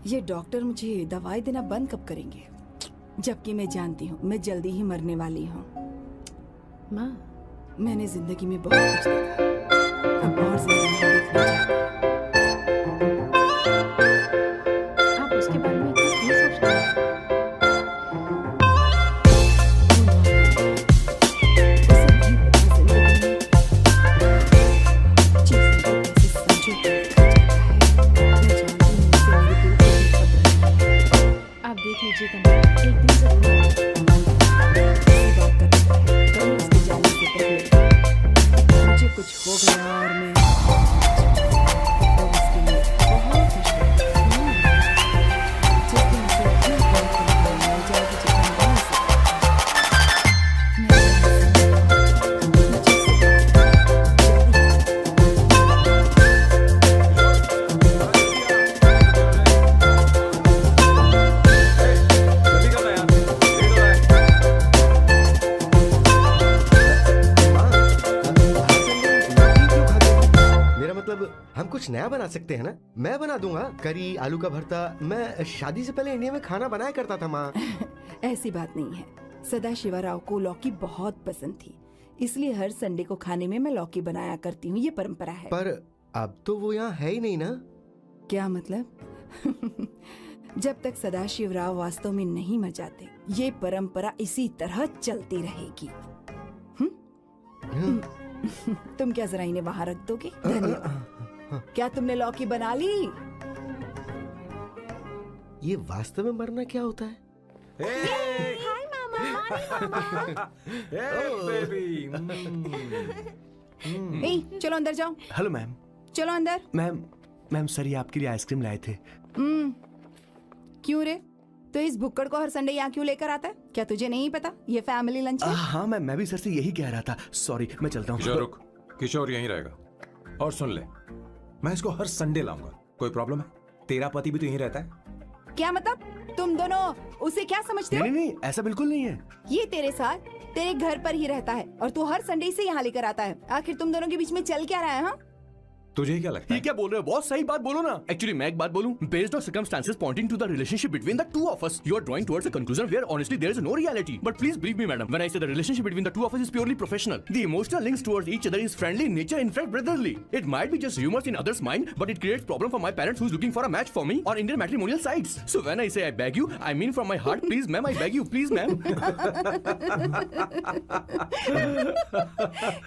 ये डॉक्टर मुझे दवाई देना बंद कब करेंगे? जबकि मैं जानती हूँ मैं जल्दी ही मरने वाली हूँ। माँ, मैंने जिंदगी में बहुत कुछ देखा, अब और ज्यादा नहीं देखना चाहती। आप उसके बारे में इतना क्यों सोच रहे हैं? उसे नहीं पता जिंदगी में चीजें कैसे समझो कर रखा जाता है। मैं जानती हूँ उसे मेरे दिल को भी खतरा है। आप देख लीजिएगा माँ, एक दिन जरूर इसी बात का डर है। कल उसके जाने से पहले मुझे कुछ हो गया और मैं तो उसके लिए बहुत मुश्किल है। जिस दिन उसे अपना घर करना मिल जाएगी जहाँ वहाँ से मैं मुझे से जल्दी करना यार, लेट हो रहा है। मेरा मतलब हम कुछ नया बना सकते हैं ना? मैं बना दूंगा करी आलू का भरता। मैं शादी से पहले इंडिया में खाना बनाया करता था माँ। ऐसी बात नहीं है। सदाशिवराव को लौकी बहुत पसंद थी, इसलिए हर संडे को खाने में मैं लौकी बनाया करती हूँ। ये परंपरा है। पर अब तो वो यहाँ है ही नहीं ना। क्या मतलब? जब तक सदाशिवराव वास्तव में नहीं मर जाते, ये परंपरा इसी तरह चलती रहेगी। तुम क्या जरा इन्हें वहां रख दोगे? धन्यवाद। क्या तुमने लौकी बना ली? ये वास्तव में मरना क्या होता है? हाय मामा। बेबी। ए, चलो अंदर जाओ। Hello ma'am. चलो अंदर। मैम सर ये आपके लिए आइसक्रीम लाए थे। क्यों रे? तो इस भुक्कड़ को हर संडे यहाँ क्यों लेकर आता है? क्या तुझे नहीं पता ये फैमिली लंच है? हाँ मैम, मैं भी सर से यही कह रहा था। सॉरी, मैं चलता किशोर हूँ। रुक, किशोर यहीं रहेगा। और सुन ले, मैं इसको हर संडे लाऊंगा। कोई प्रॉब्लम है? तेरा पति भी तो यहीं रहता है। क्या मतलब? तुम दोनों उसे क्या समझते हो? नहीं, ऐसा बिल्कुल नहीं है। ये तेरे साथ तेरे घर पर ही रहता है और तू हर संडे से यहाँ लेकर आता है। आखिर तुम दोनों के बीच में चल क्या रहा है? हाँ, तुझे क्या लगता ये है? क्या बोल रहे हो बॉस? सही बात बोलो ना। एक्चुअली मैं एक बात बोलूं, based on circumstances pointing to the relationship between the two of us, you are drawing towards a conclusion where honestly there is no reality. But please believe me madam, when I say the relationship between the two of us is purely professional. The emotional links towards each other is friendly in nature, in fact brotherly. It might be just rumors in others' mind, but it creates problem for my parents who's looking for a match for me on Indian matrimonial sites. So when I say I beg you, I mean from my heart, please ma'am, I beg you, please ma'am.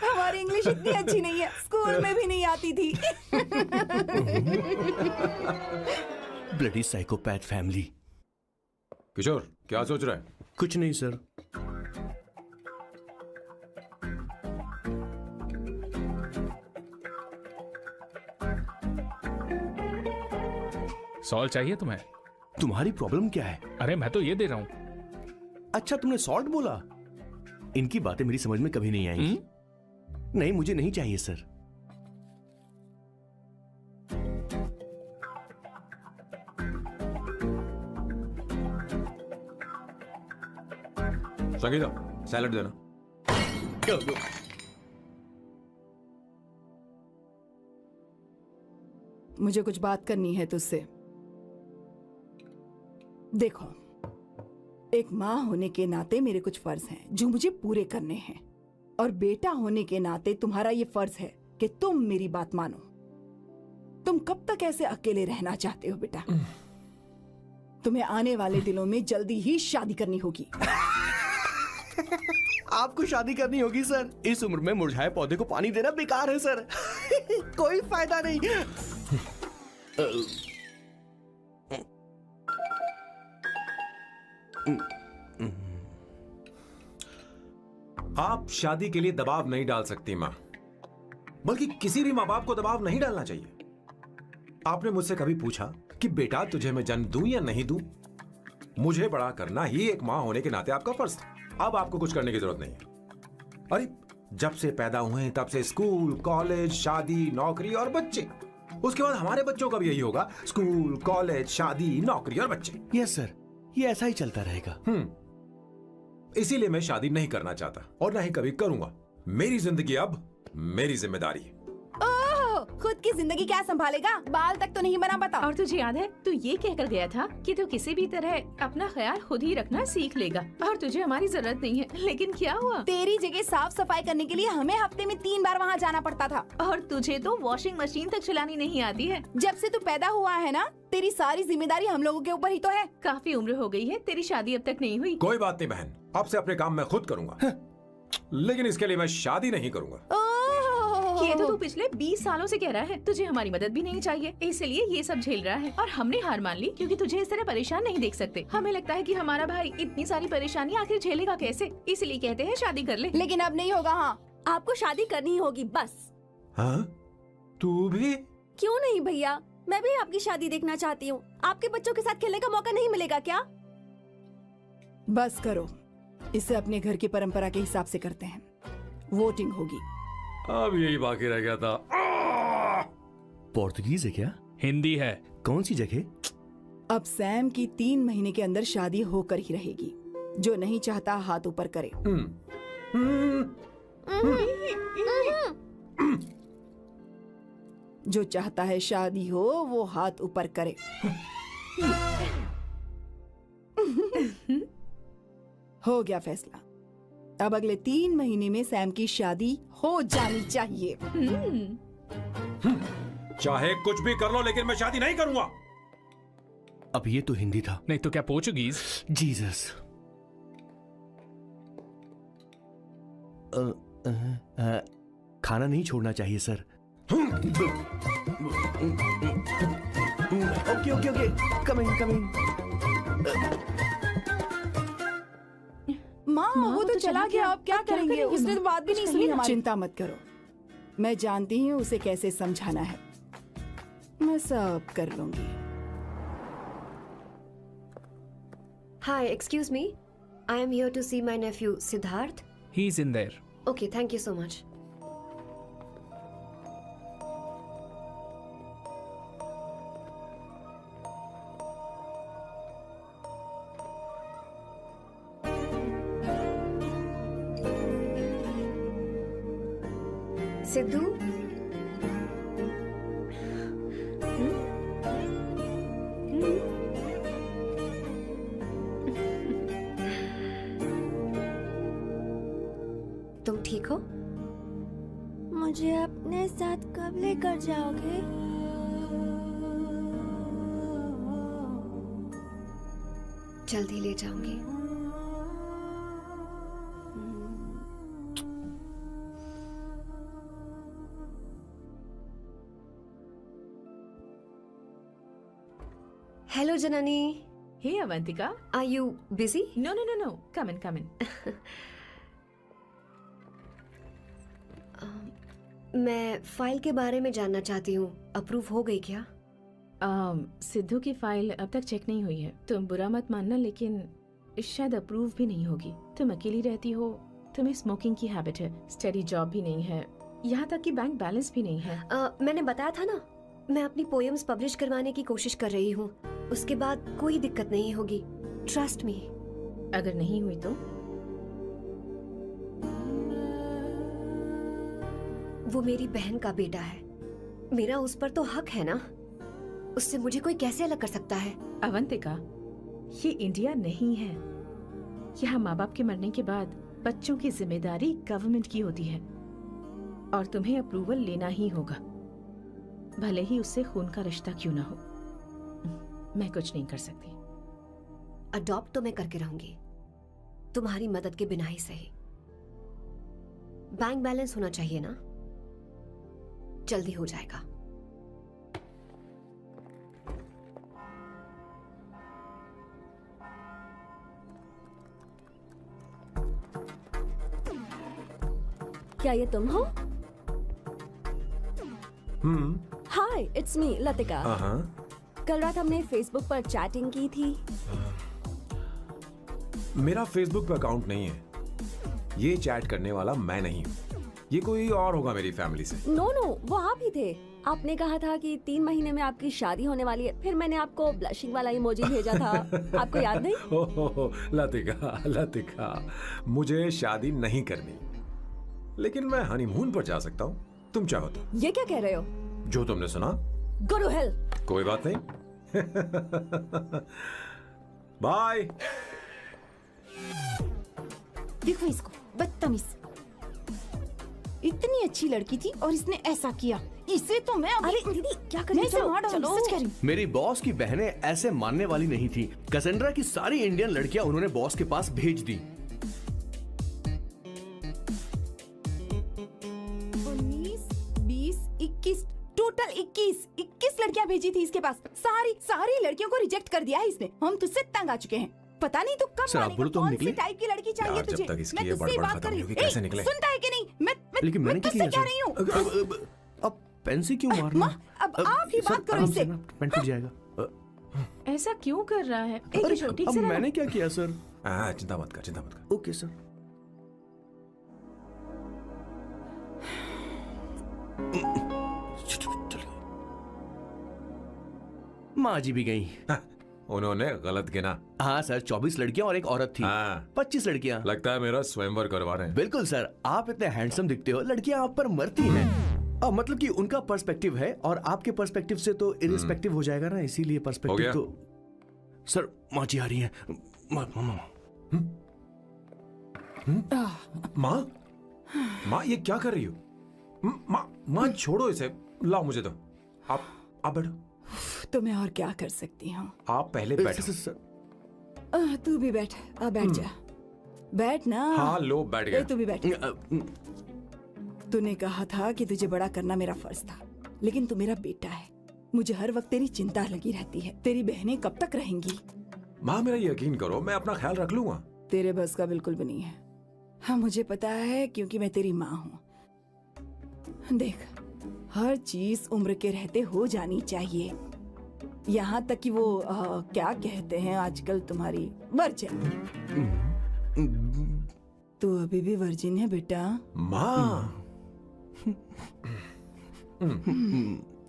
हमारी English इतनी अच्छी नहीं है, school में भी नहीं आती थी। Bloody psychopath family. किशोर क्या सोच रहा है? कुछ नहीं सर। सॉल्ट चाहिए तुम्हें? तुम्हारी प्रॉब्लम क्या है? अरे मैं तो ये दे रहा हूँ। अच्छा तुमने सॉल्ट बोला? इनकी बातें मेरी समझ में कभी नहीं आएंगी। नहीं मुझे नहीं चाहिए सर। संगीता सैलड देना। मुझे कुछ बात करनी है तुझसे। देखो, एक माँ होने के नाते मेरे कुछ फर्ज हैं जो मुझे पूरे करने हैं, और बेटा होने के नाते तुम्हारा ये फर्ज है कि तुम मेरी बात मानो। तुम कब तक ऐसे अकेले रहना चाहते हो बेटा? तुम्हें आने वाले दिनों में जल्दी ही शादी करनी होगी। आपको शादी करनी होगी सर? इस उम्र में मुरझाए पौधे को पानी देना बेकार है सर। कोई फायदा नहीं। आप शादी के लिए दबाव नहीं डाल सकती माँ, बल्कि किसी भी माँ बाप को दबाव नहीं डालना चाहिए। आपने मुझसे कभी पूछा कि बेटा तुझे मैं जन्म दूं या नहीं दूं? मुझे बड़ा करना ही एक माँ होने के नाते आपका फर्ज था। अब आपको कुछ करने की जरूरत नहीं है। अरे जब से पैदा हुए हैं तब से स्कूल, कॉलेज, शादी, नौकरी और बच्चे। उसके बाद हमारे बच्चों का भी यही होगा, स्कूल, कॉलेज, शादी, नौकरी और बच्चे। यस सर, ये ऐसा ही चलता रहेगा। इसीलिए मैं शादी नहीं करना चाहता और ना ही कभी करूंगा। मेरी जिंदगी अब मेरी जिम्मेदारी है। ओह, खुद की जिंदगी क्या संभालेगा? बाल तक तो नहीं बना पता। और तुझे याद है तू ये कहकर गया था कि तू किसी भी तरह अपना ख्याल खुद ही रखना सीख लेगा और तुझे हमारी जरूरत नहीं है, लेकिन क्या हुआ? तेरी जगह साफ सफाई करने के लिए हमें हफ्ते में 3 बार वहाँ जाना पड़ता था। और तुझे तो वॉशिंग मशीन तक चलानी नहीं आती है। जब से तू पैदा हुआ है ना, तेरी सारी जिम्मेदारी हम लोगों के ऊपर ही तो है। काफी उम्र हो गई है, तेरी शादी अब तक नहीं हुई। कोई बात नहीं बहन, अब से अपने काम मैं खुद करूंगा, लेकिन इसके लिए मैं शादी नहीं करूंगा। ये तो तू पिछले 20 सालों से कह रहा है। तुझे हमारी मदद भी नहीं चाहिए, इसलिए ये सब झेल रहा है और हमने हार मान ली क्योंकि तुझे इस तरह परेशान नहीं देख सकते। हमें लगता है कि हमारा भाई इतनी सारी परेशानी आखिर झेलेगा कैसे, इसलिए कहते हैं शादी कर ले। लेकिन अब नहीं होगा। हाँ, आपको शादी करनी होगी बस। हाँ? तू भी? क्यों नहीं भैया, मैं भी आपकी शादी देखना चाहती हूँ। आपके बच्चों के साथ खेलने का मौका नहीं मिलेगा क्या? बस करो, इसे अपने घर की परंपरा के हिसाब से करते हैं। वोटिंग होगी। अब यही बाकी रह गया था। पोर्तुगीज है क्या? हिंदी है। कौन सी जगह? अब सैम की 3 महीने के अंदर शादी होकर ही रहेगी। जो नहीं चाहता हाथ ऊपर करे। जो चाहता है शादी हो वो हाथ ऊपर करे। हो गया फैसला। अब अगले 3 महीने में सैम की शादी हो जानी चाहिए। चाहे कुछ भी कर लो, लेकिन मैं शादी नहीं करूंगा। अब ये तो हिंदी था। नहीं तो क्या पोर्चुगीज? जीसस। खाना नहीं छोड़ना चाहिए sir. Okay okay okay, coming coming. माँ वो तो चला गया, अब क्या करेंगे? उसने तो बात भी नहीं सुनी हमारी। चिंता मत करो, मैं जानती हूँ उसे कैसे समझाना है। मैं सब कर लूंगी। Hi, excuse me. I am here to see my nephew Siddharth. He is in their. Okay, thank you so much. Sidhu, तुम ठीक हो? मुझे अपने साथ कब लेकर जाओगे? जल्दी ले जाऊंगी। Hello Janani. Hey Avantika, are you busy? No no no no, come in come in. मैं फाइल के बारे में जानना चाहती हूँ, अप्रूव हो गई क्या? सिद्धू की फाइल अब तक चेक नहीं हुई है। तुम बुरा मत मानना, लेकिन शायद अप्रूव भी नहीं होगी। तुम अकेली रहती हो, तुम्हें स्मोकिंग की हैबिट है, स्टडी जॉब भी नहीं है, यहाँ तक कि बैंक बैलेंस भी नहीं है। मैंने बताया था ना, मैं अपनी पोएम्स पब्लिश करवाने की कोशिश कर रही हूँ। उसके बाद कोई दिक्कत नहीं होगी, ट्रस्ट मी। अगर नहीं हुई तो? वो मेरी बहन का बेटा है, मेरा उस पर तो हक है ना। उससे मुझे कोई कैसे अलग कर सकता है? अवंतिका, ये इंडिया नहीं है। यहाँ माँ बाप के मरने के बाद बच्चों की जिम्मेदारी गवर्नमेंट की होती है और तुम्हें अप्रूवल लेना ही होगा, भले ही उससे खून का रिश्ता क्यों ना हो। मैं कुछ नहीं कर सकती। अडॉप्ट तो मैं करके रहूंगी, तुम्हारी मदद के बिना ही सही। बैंक बैलेंस होना चाहिए ना, जल्दी हो जाएगा। क्या ये तुम हो? हाय, इट्स मी लतिका। कल रात हमने फेसबुक पर चैटिंग की थी। मेरा फेसबुक पे अकाउंट नहीं है, ये चैट करने वाला मैं नहीं हूँ, ये कोई और होगा मेरी फैमिली से। नो नो, वो आप ही थे। आपने कहा था कि 3 महीने में आपकी शादी होने वाली है, फिर मैंने आपको ब्लशिंग वाला इमोजी भेजा था। आपको याद नहीं? ओहो, लतिका लतिका, मुझे शादी नहीं करनी, लेकिन मैं हनीमून पर जा सकता हूँ, तुम चाहो तो। ये क्या कह रहे हो? जो तुमने सुना। Go to hell. कोई बात नहीं। बाय। देखो इसको, बदतमीज। इतनी अच्छी लड़की थी और इसने ऐसा किया। इसे तो मैं अरे दीदी क्या कर रही हो? चलो, सच कह रही हूँ। मेरी बॉस की बहनें ऐसे मानने वाली नहीं थी। कैसेंड्रा की सारी इंडियन लड़कियां उन्होंने बॉस के पास भेज दी। 19, 20, 21, टोटल 21 लड़कियां भेजी थी इसके पास। सारी लड़कियों को रिजेक्ट कर दिया है इसने। हम तुझसे तंग आ चुके हैं। पता नहीं तो कब सर, आप मानेगा, बोलो तो हम कौन सी निकले? टाइप की लड़की चाहिए यार, जब तुझे? तक इसकी मैं ये तुझसे ही बड़बड़ बात खत्म कर रही नहीं हूँ। होगी, कैसे ए, निकले? सुनता है कि नहीं? लेकिन मैं मैंने क्या तुझसे किया कह रही हूँ। अब पेंसी क्यों मारना? माँ, अब आप ही सर, बात करो आराम इससे। से ना, पेन टूट जाएगा। ऐसा क्यों कर रहा है? अरे, किशोर, ठीक अब से रहना। मैंने क्या किया सर? चिंता मत कर। Okay sir. चलिए। माँ जी भी गई। उन्होंने गलत गिना। हाँ सर, 24 लड़कियां और एक औरत थी। हाँ। 25 लड़कियां। लगता है मेरा स्वयंवर करवा रहे हैं। बिल्कुल सर, आप इतने हैंडसम दिखते हो, लड़कियां आप पर मरती हैं। मतलब कि उनका पर्सपेक्टिव है और आपके पर्सपेक्टिव से तो इरिस्पेक्टिव हो जाएगा ना, इसीलिए हो पर्सपेक्टिव गया? तो। सर, माँ जी आ रही हैं। माँ ये क्या कर रही हो? माँ छोड़ो इसे। लाओ मुझे दो। आप बैठो। तो मैं और क्या कर सकती हूँ? आप पहले बैठो। तू भी बैठ। अब बैठ जा। बैठ ना। हाँ लो, बैठ गया। तू भी बैठ। तूने कहा था कि तुझे बड़ा करना मेरा फर्ज था, लेकिन तू मेरा बेटा है। मुझे हर वक्त तेरी चिंता लगी रहती है। तेरी बहनें कब तक रहेंगी? माँ मेरा यकीन करो, मैं अपना ख्याल रख लूंगा। तेरे बस का बिल्कुल भी नहीं है। हाँ मुझे पता है, क्योंकि मैं तेरी माँ हूँ। देख, हर चीज उम्र के रहते हो जानी चाहिए, यहाँ तक कि वो क्या कहते हैं आजकल तुम्हारी वर्जिन। तू अभी भी वर्जिन है बेटा। माँ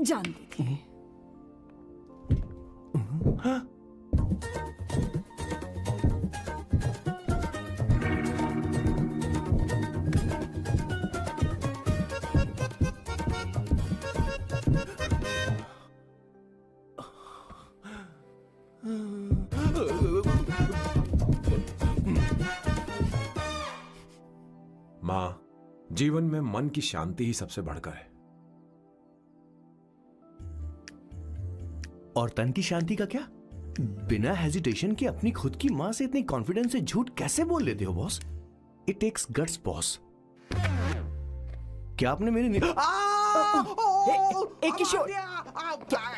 जानती थी। माँ, जीवन में मन की शांति ही सबसे बढ़कर है। और तन की शांति का क्या? बिना हेजिटेशन के अपनी खुद की माँ से इतनी कॉन्फिडेंस से झूठ कैसे बोल लेते हो boss? It takes guts boss. क्या आपने मेरी किशोर,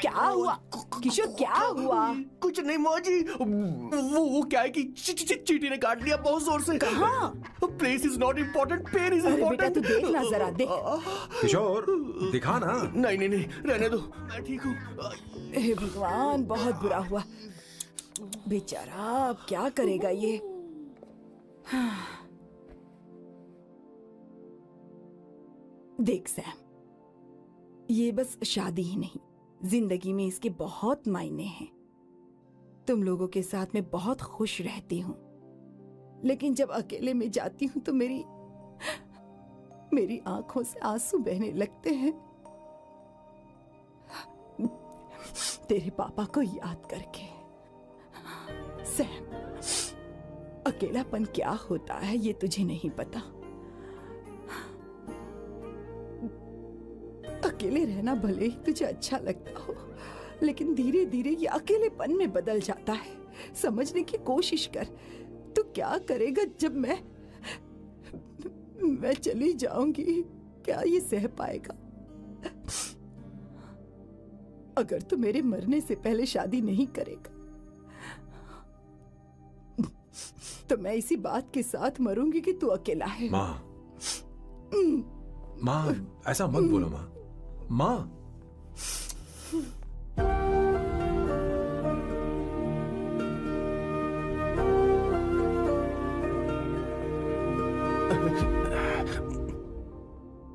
क्या हुआ? किशोर क्या हुआ? कुछ नहीं माँ जी, वो क्या है कि चींटी ने काट लिया बहुत जोर से। कहाँ? Place is not important, pen is अरे बेटा इम्पोर्टेंट। तू देख ना जरा, देख। किशोर दिखा ना। नहीं, रहने दो, मैं ठीक हूँ। हे भगवान, बहुत बुरा हुआ बेचारा। अब क्या करेगा ये? देख सैम, ये बस शादी ही नहीं, जिंदगी में इसके बहुत मायने हैं। तुम लोगों के साथ मैं बहुत खुश रहती हूँ, लेकिन जब अकेले में जाती हूँ तो मेरी आंखों से आंसू बहने लगते हैं, तेरे पापा को याद करके। सैम, अकेलापन क्या होता है ये तुझे नहीं पता। अकेले रहना भले ही तुझे अच्छा लगता हो, लेकिन धीरे धीरे ये अकेलेपन में बदल जाता है। समझने की कोशिश कर। तू क्या करेगा जब मैं चली जाऊंगी? क्या ये सह पाएगा? अगर तू मेरे मरने से पहले शादी नहीं करेगा तो मैं इसी बात के साथ मरूंगी कि तू अकेला है। माँ ऐसा मत बोलो माँ।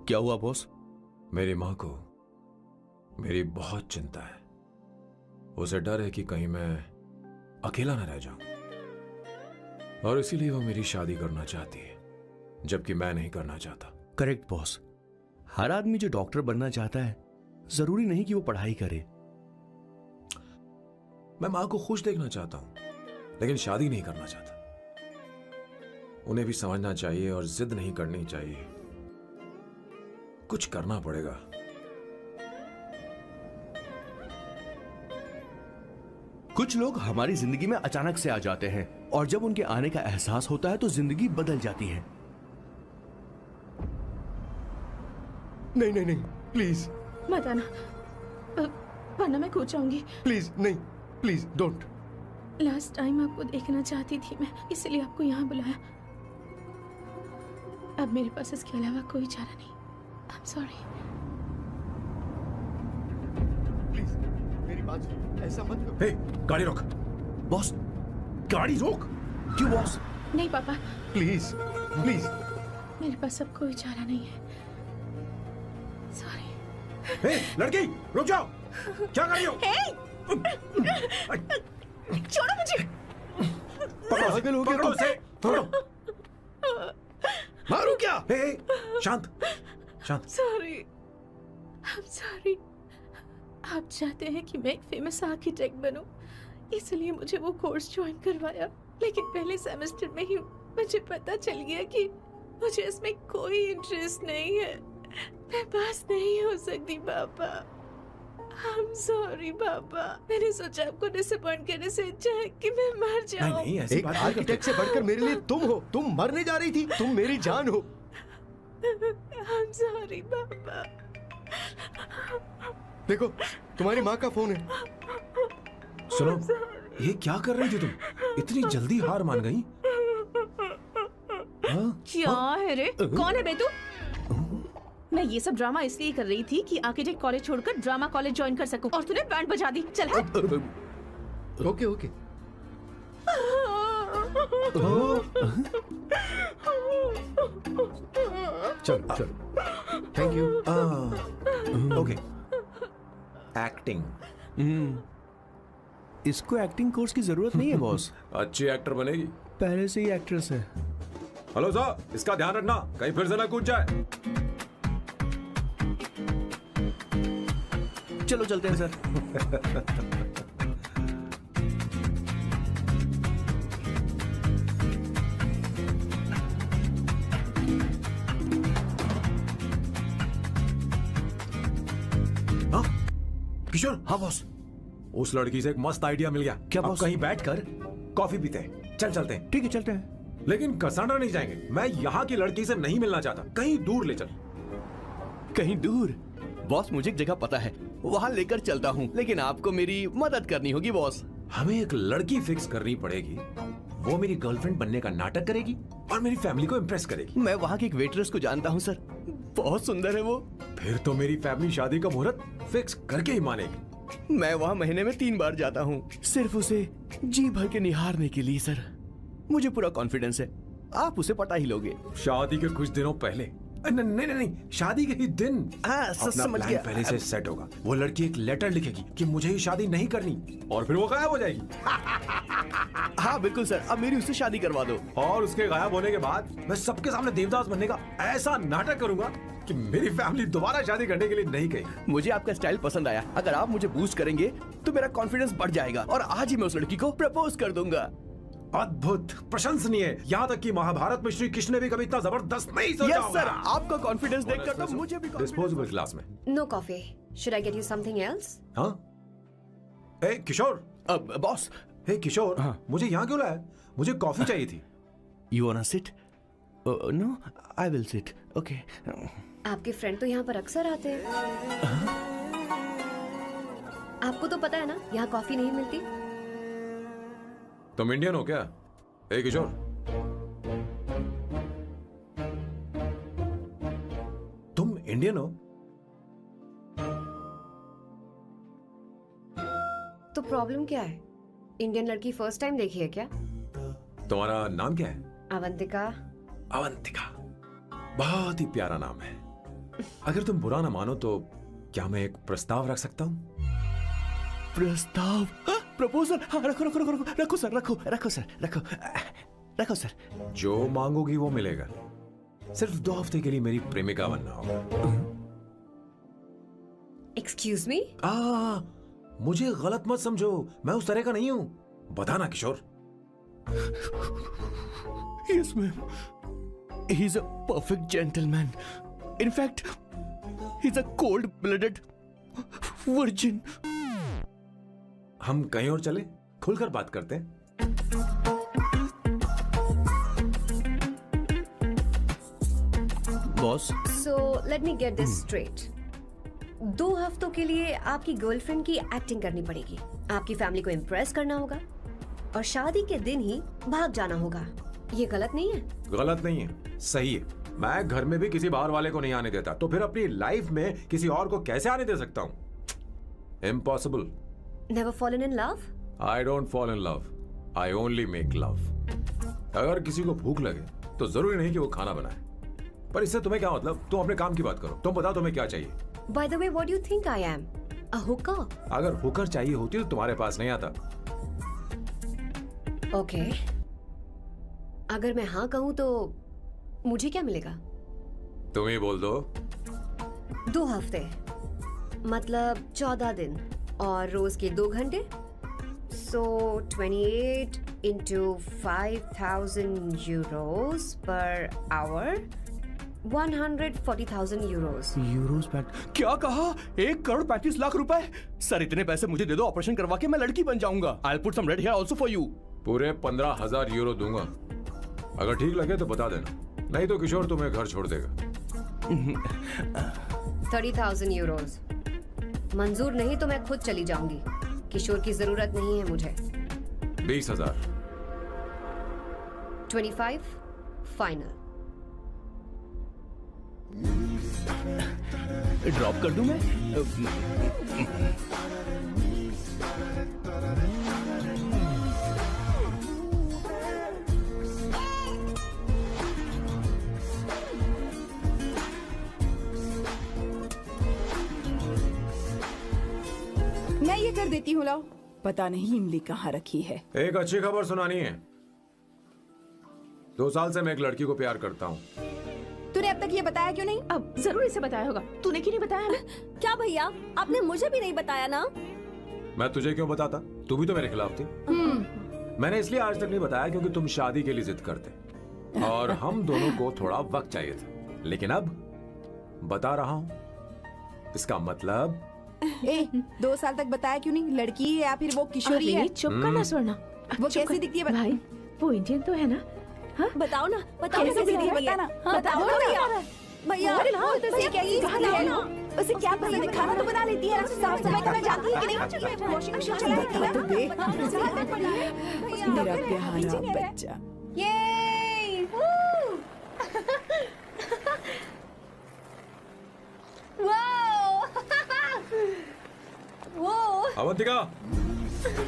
क्या हुआ बॉस? मेरी माँ को मेरी बहुत चिंता है। उसे डर है कि कहीं मैं अकेला न रह जाऊं, और इसीलिए वो मेरी शादी करना चाहती है, जबकि मैं नहीं करना चाहता। Correct boss. हर आदमी जो डॉक्टर बनना चाहता है जरूरी नहीं कि वो पढ़ाई करे। मैं माँ को खुश देखना चाहता हूं, लेकिन शादी नहीं करना चाहता। उन्हें भी समझना चाहिए और जिद नहीं करनी चाहिए। कुछ करना पड़ेगा। कुछ लोग हमारी जिंदगी में अचानक से आ जाते हैं और जब उनके आने का एहसास होता है तो जिंदगी बदल जाती है। नहीं नहीं नहीं, प्लीज मत आना, वरना मैं खो जाऊंगी। प्लीज नहीं, प्लीज डोंट। लास्ट टाइम आपको देखना चाहती थी मैं, इसलिए आपको यहाँ बुलाया। अब मेरे पास इसके अलावा कोई चारा नहीं। I am sorry. प्लीज मेरी बात सुनो, ऐसा मत करो। हे, गाड़ी रोक। बॉस, गाड़ी रोक। क्यों बॉस? नहीं पापा, प्लीज प्लीज। मेरे पास अब कोई चारा नहीं है। सॉरी। हे, लड़की, रुक जाओ। क्या कर रही हो? छोड़ो मुझे। पागल हो गया पकड़ो तुम? उसे, पकड़ो। मारू क्या? हे, शांत, शांत। Sorry, I am sorry. आप चाहते हैं कि मैं एक फेमस आर्किटेक्ट बनूं, इसलिए मुझे वो कोर्स ज्वाइन करवाया। लेकिन पहले सेमेस्टर में ही मुझे पता चल गया कि मुझे इसमें कोई इंटरेस्ट नहीं है। मैं पास नहीं हो सकती पापा। आई एम सॉरी पापा। मैंने सोचा आपको डिसअपॉइंट करने से अच्छा है कि मैं मर नहीं जाऊं। नहीं, ऐसी एक बात नहीं करते। आर्किटेक्ट से बढ़कर मेरे लिए तुम हो। तुम मरने जा रही थी, तुम मेरी जान हो। आई एम सॉरी पापा। देखो, तुम्हारी माँ का फोन है। सुनो, ये क्या कर रही थी तुम? इतनी जल्दी हार मान गई? हाँ? क्या है रे? कौन है बे तू? मैं ये सब ड्रामा इसलिए कर रही थी कि आर्किटेक्ट कॉलेज छोड़कर ड्रामा कॉलेज ज्वाइन कर सकूं, और तूने बैंड बजा दी। चल हट। Okay okay. चलो चलो, थैंक यू। ओके। एक्टिंग। इसको एक्टिंग कोर्स की जरूरत नहीं है बॉस। अच्छी एक्टर बनेगी। पहले से ही एक्ट्रेस है। हेलो सर, इसका ध्यान रखना, कहीं फिर से ना कूद जाए। चलो चलते हैं सर। हाँ? किशोर, हाँ बॉस। उस लड़की से एक मस्त आइडिया मिल गया। क्या अब बॉस? कहीं बैठकर कॉफी पीते हैं। चल चलते हैं। ठीक है, चलते हैं। लेकिन कसांड्रा नहीं जाएंगे। मैं यहाँ की लड़की से नहीं मिलना चाहता। कहीं दूर ले चल। कहीं दूर? बॉस, मुझे एक जगह पता है, वहाँ लेकर चलता हूँ, लेकिन आपको मेरी मदद करनी होगी बॉस। हमें एक लड़की फिक्स करनी पड़ेगी। वो मेरी गर्लफ्रेंड बनने का नाटक करेगी और मेरी फैमिली को इम्प्रेस करेगी। मैं वहाँ की एक वेटरेस को जानता हूँ सर, बहुत सुंदर है वो। फिर तो मेरी फैमिली शादी का मुहूर्त फिक्स करके ही मानेगी। मैं वहाँ महीने में 3 बार जाता हूँ, सिर्फ उसे जी भर के निहारने के लिए सर। मुझे पूरा कॉन्फिडेंस है आप उसे पटा ही लोगे। शादी के कुछ दिनों पहले। नहीं नहीं नहीं, शादी के ही दिन हाँ, अपना समझ प्लान गया। पहले से सेट होगा। वो लड़की एक लेटर लिखेगी कि मुझे ही शादी नहीं करनी, और फिर वो गायब हो जाएगी। हाँ बिल्कुल सर, अब मेरी उससे शादी करवा दो। और उसके गायब होने के बाद मैं सबके सामने देवदास बनने का ऐसा नाटक करूंगा कि मेरी फैमिली दोबारा शादी करने के लिए नहीं कहेगी। मुझे आपका स्टाइल पसंद आया। अगर आप मुझे बूस्ट करेंगे तो मेरा कॉन्फिडेंस बढ़ जाएगा और आज ही मैं उस लड़की को प्रपोज कर दूंगा। अद्भुत, प्रशंसनीय। यहाँ तक कि महाभारत में श्री कृष्ण ने भी कभी इतना जबरदस्त नहीं सोचा यस सर, होगा। आपका कॉन्फिडेंस देखकर तो मुझे भी डिस्पोजेबल ग्लास में। No coffee. Should I get you something else? हाँ? ए किशोर, अब बॉस, हे किशोर, हाँ। मुझे यहाँ क्यों लाया? मुझे कॉफी चाहिए थी। You want to sit? No, I will sit. Okay. आपके फ्रेंड तो यहाँ पर अक्सर आते हैं। आपको तो पता है ना, यहाँ कॉफी नहीं मिलती। तुम इंडियन हो क्या? ए किशोर, तुम इंडियन हो? तो प्रॉब्लम क्या है? इंडियन लड़की फर्स्ट टाइम देखी है क्या? तुम्हारा नाम क्या है? अवंतिका। अवंतिका, बहुत ही प्यारा नाम है। अगर तुम बुरा ना मानो तो क्या मैं एक प्रस्ताव रख सकता हूँ? प्रस्ताव? प्रपोजल? हाँ, रखो रखो रखो रखो रखो सर, रखो रखो सर, रखो रखो सर। जो मांगोगी वो मिलेगा। सिर्फ 2 हफ्ते के लिए मेरी प्रेमिका बनना होगा। Excuse me? मुझे गलत मत समझो, मैं उस तरह का नहीं हूं। बताना किशोर। Yes, ma'am. He's a perfect gentleman. In fact, he's a cold-blooded virgin. हम कहीं और चले, खुलकर बात करते हैं। Boss, So let me get this straight. 2 हफ्तों के लिए आपकी गर्लफ्रेंड की एक्टिंग करनी पड़ेगी, आपकी फैमिली को इम्प्रेस करना होगा और शादी के दिन ही भाग जाना होगा। ये गलत नहीं है? गलत नहीं है, सही है। मैं घर में भी किसी बाहर वाले को नहीं आने देता, तो फिर अपनी लाइफ में किसी और को कैसे आने दे सकता हूँ? Impossible. Never fallen in love? I don't fall in love, I only make love. अगर किसी को भूख लगे तो जरूरी नहीं कि वो खाना बनाए, पर इससे तुम्हें क्या मतलब? तुम अपने काम की बात करो। तुम बताओ तुम्हें क्या चाहिए? By the way, what do you think I am? A hooker? अगर हुकर चाहिए होती तो तुम्हारे पास नहीं आता। Okay. अगर मैं हाँ कहूँ तो मुझे क्या मिलेगा? तुम ही बोल दो। 2 हफ्ते मतलब 14 दिन और रोज के 2 घंटे। So 28 into 5,000 euros per hour, 140,000 euros. Euros pack क्या कहा? 1,35,00,000 रुपए? सर इतने पैसे मुझे दे दो, ऑपरेशन करवा के मैं लड़की बन जाऊंगा। I'll put some red hair also for you. पूरे 15,000 यूरो दूंगा। अगर ठीक लगे तो बता देना, नहीं तो किशोर तुम्हें घर छोड़ देगा। 30,000 euros. मंजूर नहीं तो मैं खुद चली जाऊंगी। किशोर की जरूरत नहीं है मुझे। 20,000। 25 फाइनल। ड्रॉप कर दूं मैं? मैं ये कर देती हूँ, लाओ। पता नहीं इमली कहाँ रखी है। एक अच्छी खबर सुनानी है। 2 साल से मैं एक लड़की को प्यार करता हूँ। तूने अब तक ये बताया क्यों नहीं? अब जरूर इसे बताया होगा। तूने क्यों नहीं बताया हमें? क्या भैया, आपने मुझे भी नहीं बताया ना? मैं तुझे क्यों बताता? तू भी तो मेरे खिलाफ थी। मैंने इसलिए आज तक नहीं बताया क्योंकि तुम शादी के लिए जिद करते और हम दोनों को थोड़ा वक्त चाहिए था। लेकिन अब बता रहा हूँ। इसका मतलब 2 साल तक बताया क्यों नहीं? लड़की है या फिर वो किशोरी है? अरे चुप करना स्वर्णा। वो चुप कैसी कर। दिखती है? भाई वो इंडियन तो है ना? हाँ? बताओ ना, बताओ कैसी कैसी दिखती है? दिखती है? बताना। हाँ, बताओ बोलो ना भैया। भैया। अरे हाँ, उसे क्या ये कहाँ दिखती है? ना? उसे क्या पसंद है? खाना तो बना लेती है, साफ सफाई करना जानती है कि नहीं? वॉशिंग मशीन चला लेती है? मेरा प्यारा बच्चा। ये वाओ वो अवंतिका,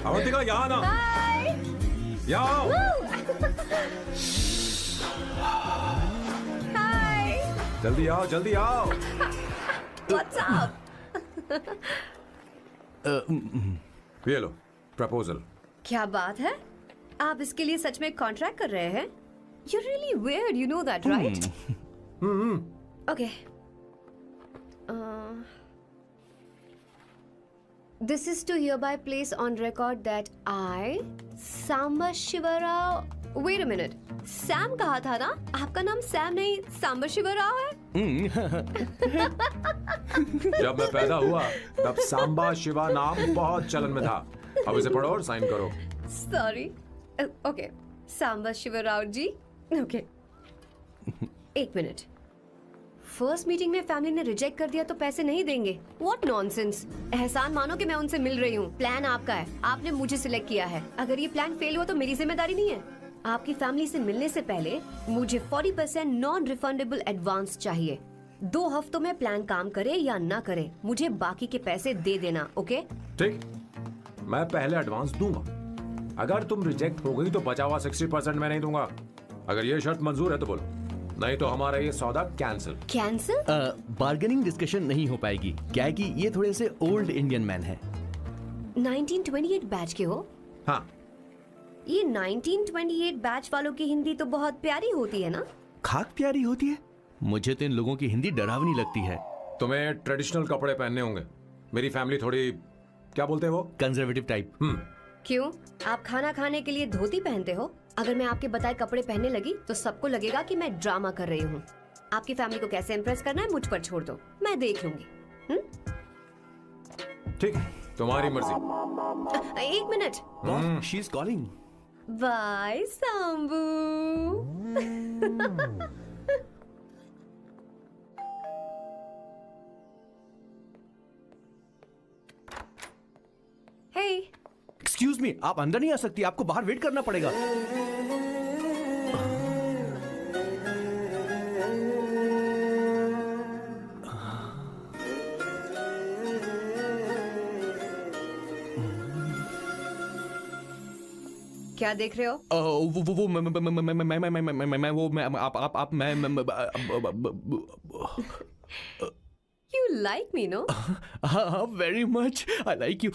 अवंतिका यहाँ ना, यहाँ आओ। हाय जल्दी आओ, जल्दी आओ। What's up? ये लो प्रपोजल। क्या बात है? आप इसके लिए सच में कॉन्ट्रैक्ट कर रहे हैं? You're really weird, you know that, right? Okay. This is to hereby place on record that I, Samba Shivarao. Wait a minute. Sam कहा था ना? आपका नाम सैम नहीं सांबा शिवराव है? जब मैं पैदा हुआ तब सांबा शिवा नाम बहुत चलन में था। अब इसे पढ़ो और साइन करो। Sorry. Okay. सांबा शिवराव जी. Okay. 1 मिनट। फर्स्ट मीटिंग में फैमिली ने रिजेक्ट कर दिया तो पैसे नहीं देंगे? What nonsense! एहसान मानो कि मैं उनसे मिल रही हूँ। प्लान आपका है, आपने मुझे सिलेक्ट किया है। अगर ये प्लान फेल हुआ तो मेरी जिम्मेदारी नहीं है। आपकी फैमिली से मिलने से पहले मुझे 40% नॉन रिफंडेबल एडवांस चाहिए। 2 हफ्तों में प्लान काम करे या ना करे, मुझे बाकी के पैसे दे देना। ओके? ठीक, मैं पहले एडवांस दूंगा। अगर तुम रिजेक्ट हो गई तो बचा हुआ 60% मैं नहीं दूंगा। अगर ये शर्त मंजूर है तो बोलो, नहीं तो हमारा ये सौदा कैंसिल। कैंसिल? बार्गेनिंग डिस्कशन नहीं हो पाएगी। क्या है कि ये थोड़े से ओल्ड इंडियन मैन है। 1928 बैच के हो? हाँ। ये 1928 बैच वालों की हिंदी तो बहुत प्यारी होती है ना? खाक प्यारी होती है? मुझे तो इन लोगों की हिंदी डरावनी लगती है। तुम्हें ट्रेडिशनल कपड़े पहनने होंगे। मेरी फैमिली थोड़ी, क्या बोलते हैं वो, कंजर्वेटिव टाइप। क्यों? आप खाना खाने के लिए धोती पहनते हो? अगर मैं आपके बताए कपड़े पहनने लगी तो सबको लगेगा कि मैं ड्रामा कर रही हूँ। आपकी फैमिली को कैसे इम्प्रेस करना है मुझ पर छोड़ दो, मैं देख लूंगी। ठीक है, तुम्हारी मर्जी। एक minute. She is calling. Bye Sambu. Hey, excuse me, आप अंदर नहीं आ सकती, आपको बाहर वेट करना पड़ेगा। क्या देख रहे हो? वो मैं वो मैं आप मैं You like me, no? हाँ, very much. I like you.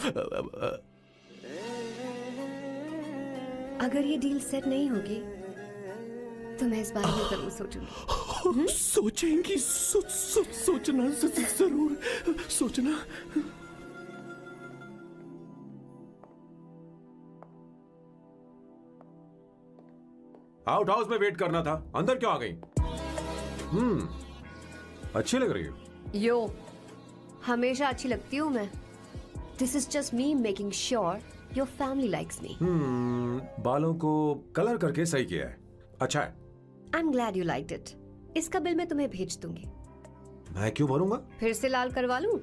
अगर ये डील सेट नहीं होगी तो मैं इस बारे में जरूर सोचूंगी। सोचेंगी, सोचना जरूर सोचना। आउट हाउस में वेट करना था, अंदर क्यों आ गई? अच्छी लग रही हो। यो, हमेशा अच्छी लगती हूँ मैं। This is just me making sure your family likes me. बालों को कलर करके सही किया है, अच्छा है। I am glad you liked it. इसका बिल मैं तुम्हें भेज दूंगी। मैं क्यों भरूंगा? फिर से लाल करवा लूं?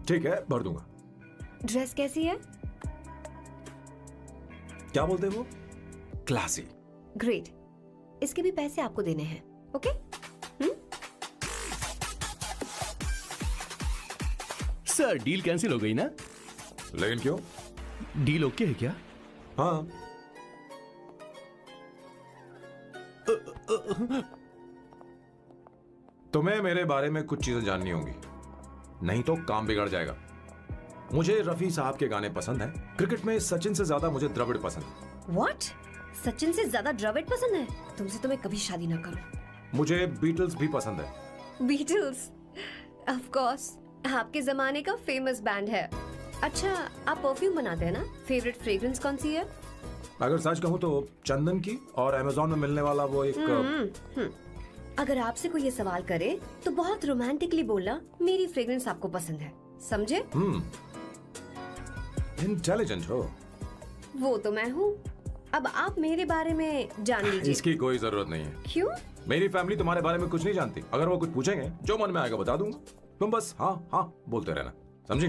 ठीक है, भर दूंगा। ड्रेस कैसी है? क्या बोलते हैं वो? क्लासी। ग्रेट। इसके भी पैसे आपको देने हैं, ओके? सर, डील कैंसिल हो गई ना? लेकिन क्यों? डील ओके है क्या? हाँ। तुम्हें मेरे बारे में कुछ चीजें जाननी होंगी, नहीं तो काम बिगड़ जाएगा। मुझे रफी साहब के गाने पसंद हैं। क्रिकेट में सचिन से ज्यादा मुझे द्रविड़ पसंद है। व्हाट? सचिन से ज्यादा द्रविड़ पसंद है? तुमसे तो मैं कभी शादी ना करूं। मुझे बीटल्स भी पसंद है। बीटल्स? ऑफ कोर्स, आपके जमाने का फेमस बैंड है। अच्छा, आप परफ्यूम बनाते हैं ना? फेवरेट फ्रेग्रेंस कौन सी है? अगर सच कहूं तो चंदन की, और अमेज़न में मिलने वाला वो एक अगर आपसे कोई ये सवाल करे तो बहुत रोमांटिकली बोलना मेरी फ्रेग्रेंस आपको पसंद है, समझे? इंटेलिजेंट हो। वो तो मैं हूँ। अब आप मेरे बारे में जान लीजिए। इसकी कोई जरूरत नहीं है। क्यों? मेरी फैमिली तुम्हारे बारे में कुछ नहीं जानती। अगर वो कुछ पूछेंगे, जो मन में आएगा बता दूंगा। तुम बस हाँ हाँ बोलते रहना, समझी?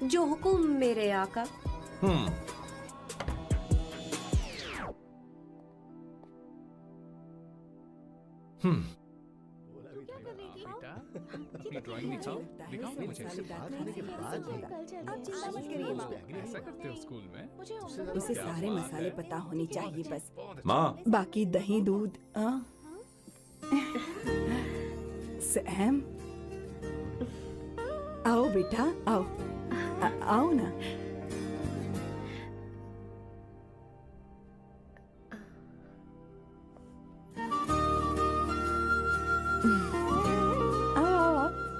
जो हुकुम मेरे आका। अपनी ड्राइंग दिखाओ, दिखाओ ना मुझे। ऐसा करते हो स्कूल में? उसे सारे मसाले पता होने चाहिए बस। माँ, बाकी दही दूध। सैम, आओ बेटा, आओ। आओ ना।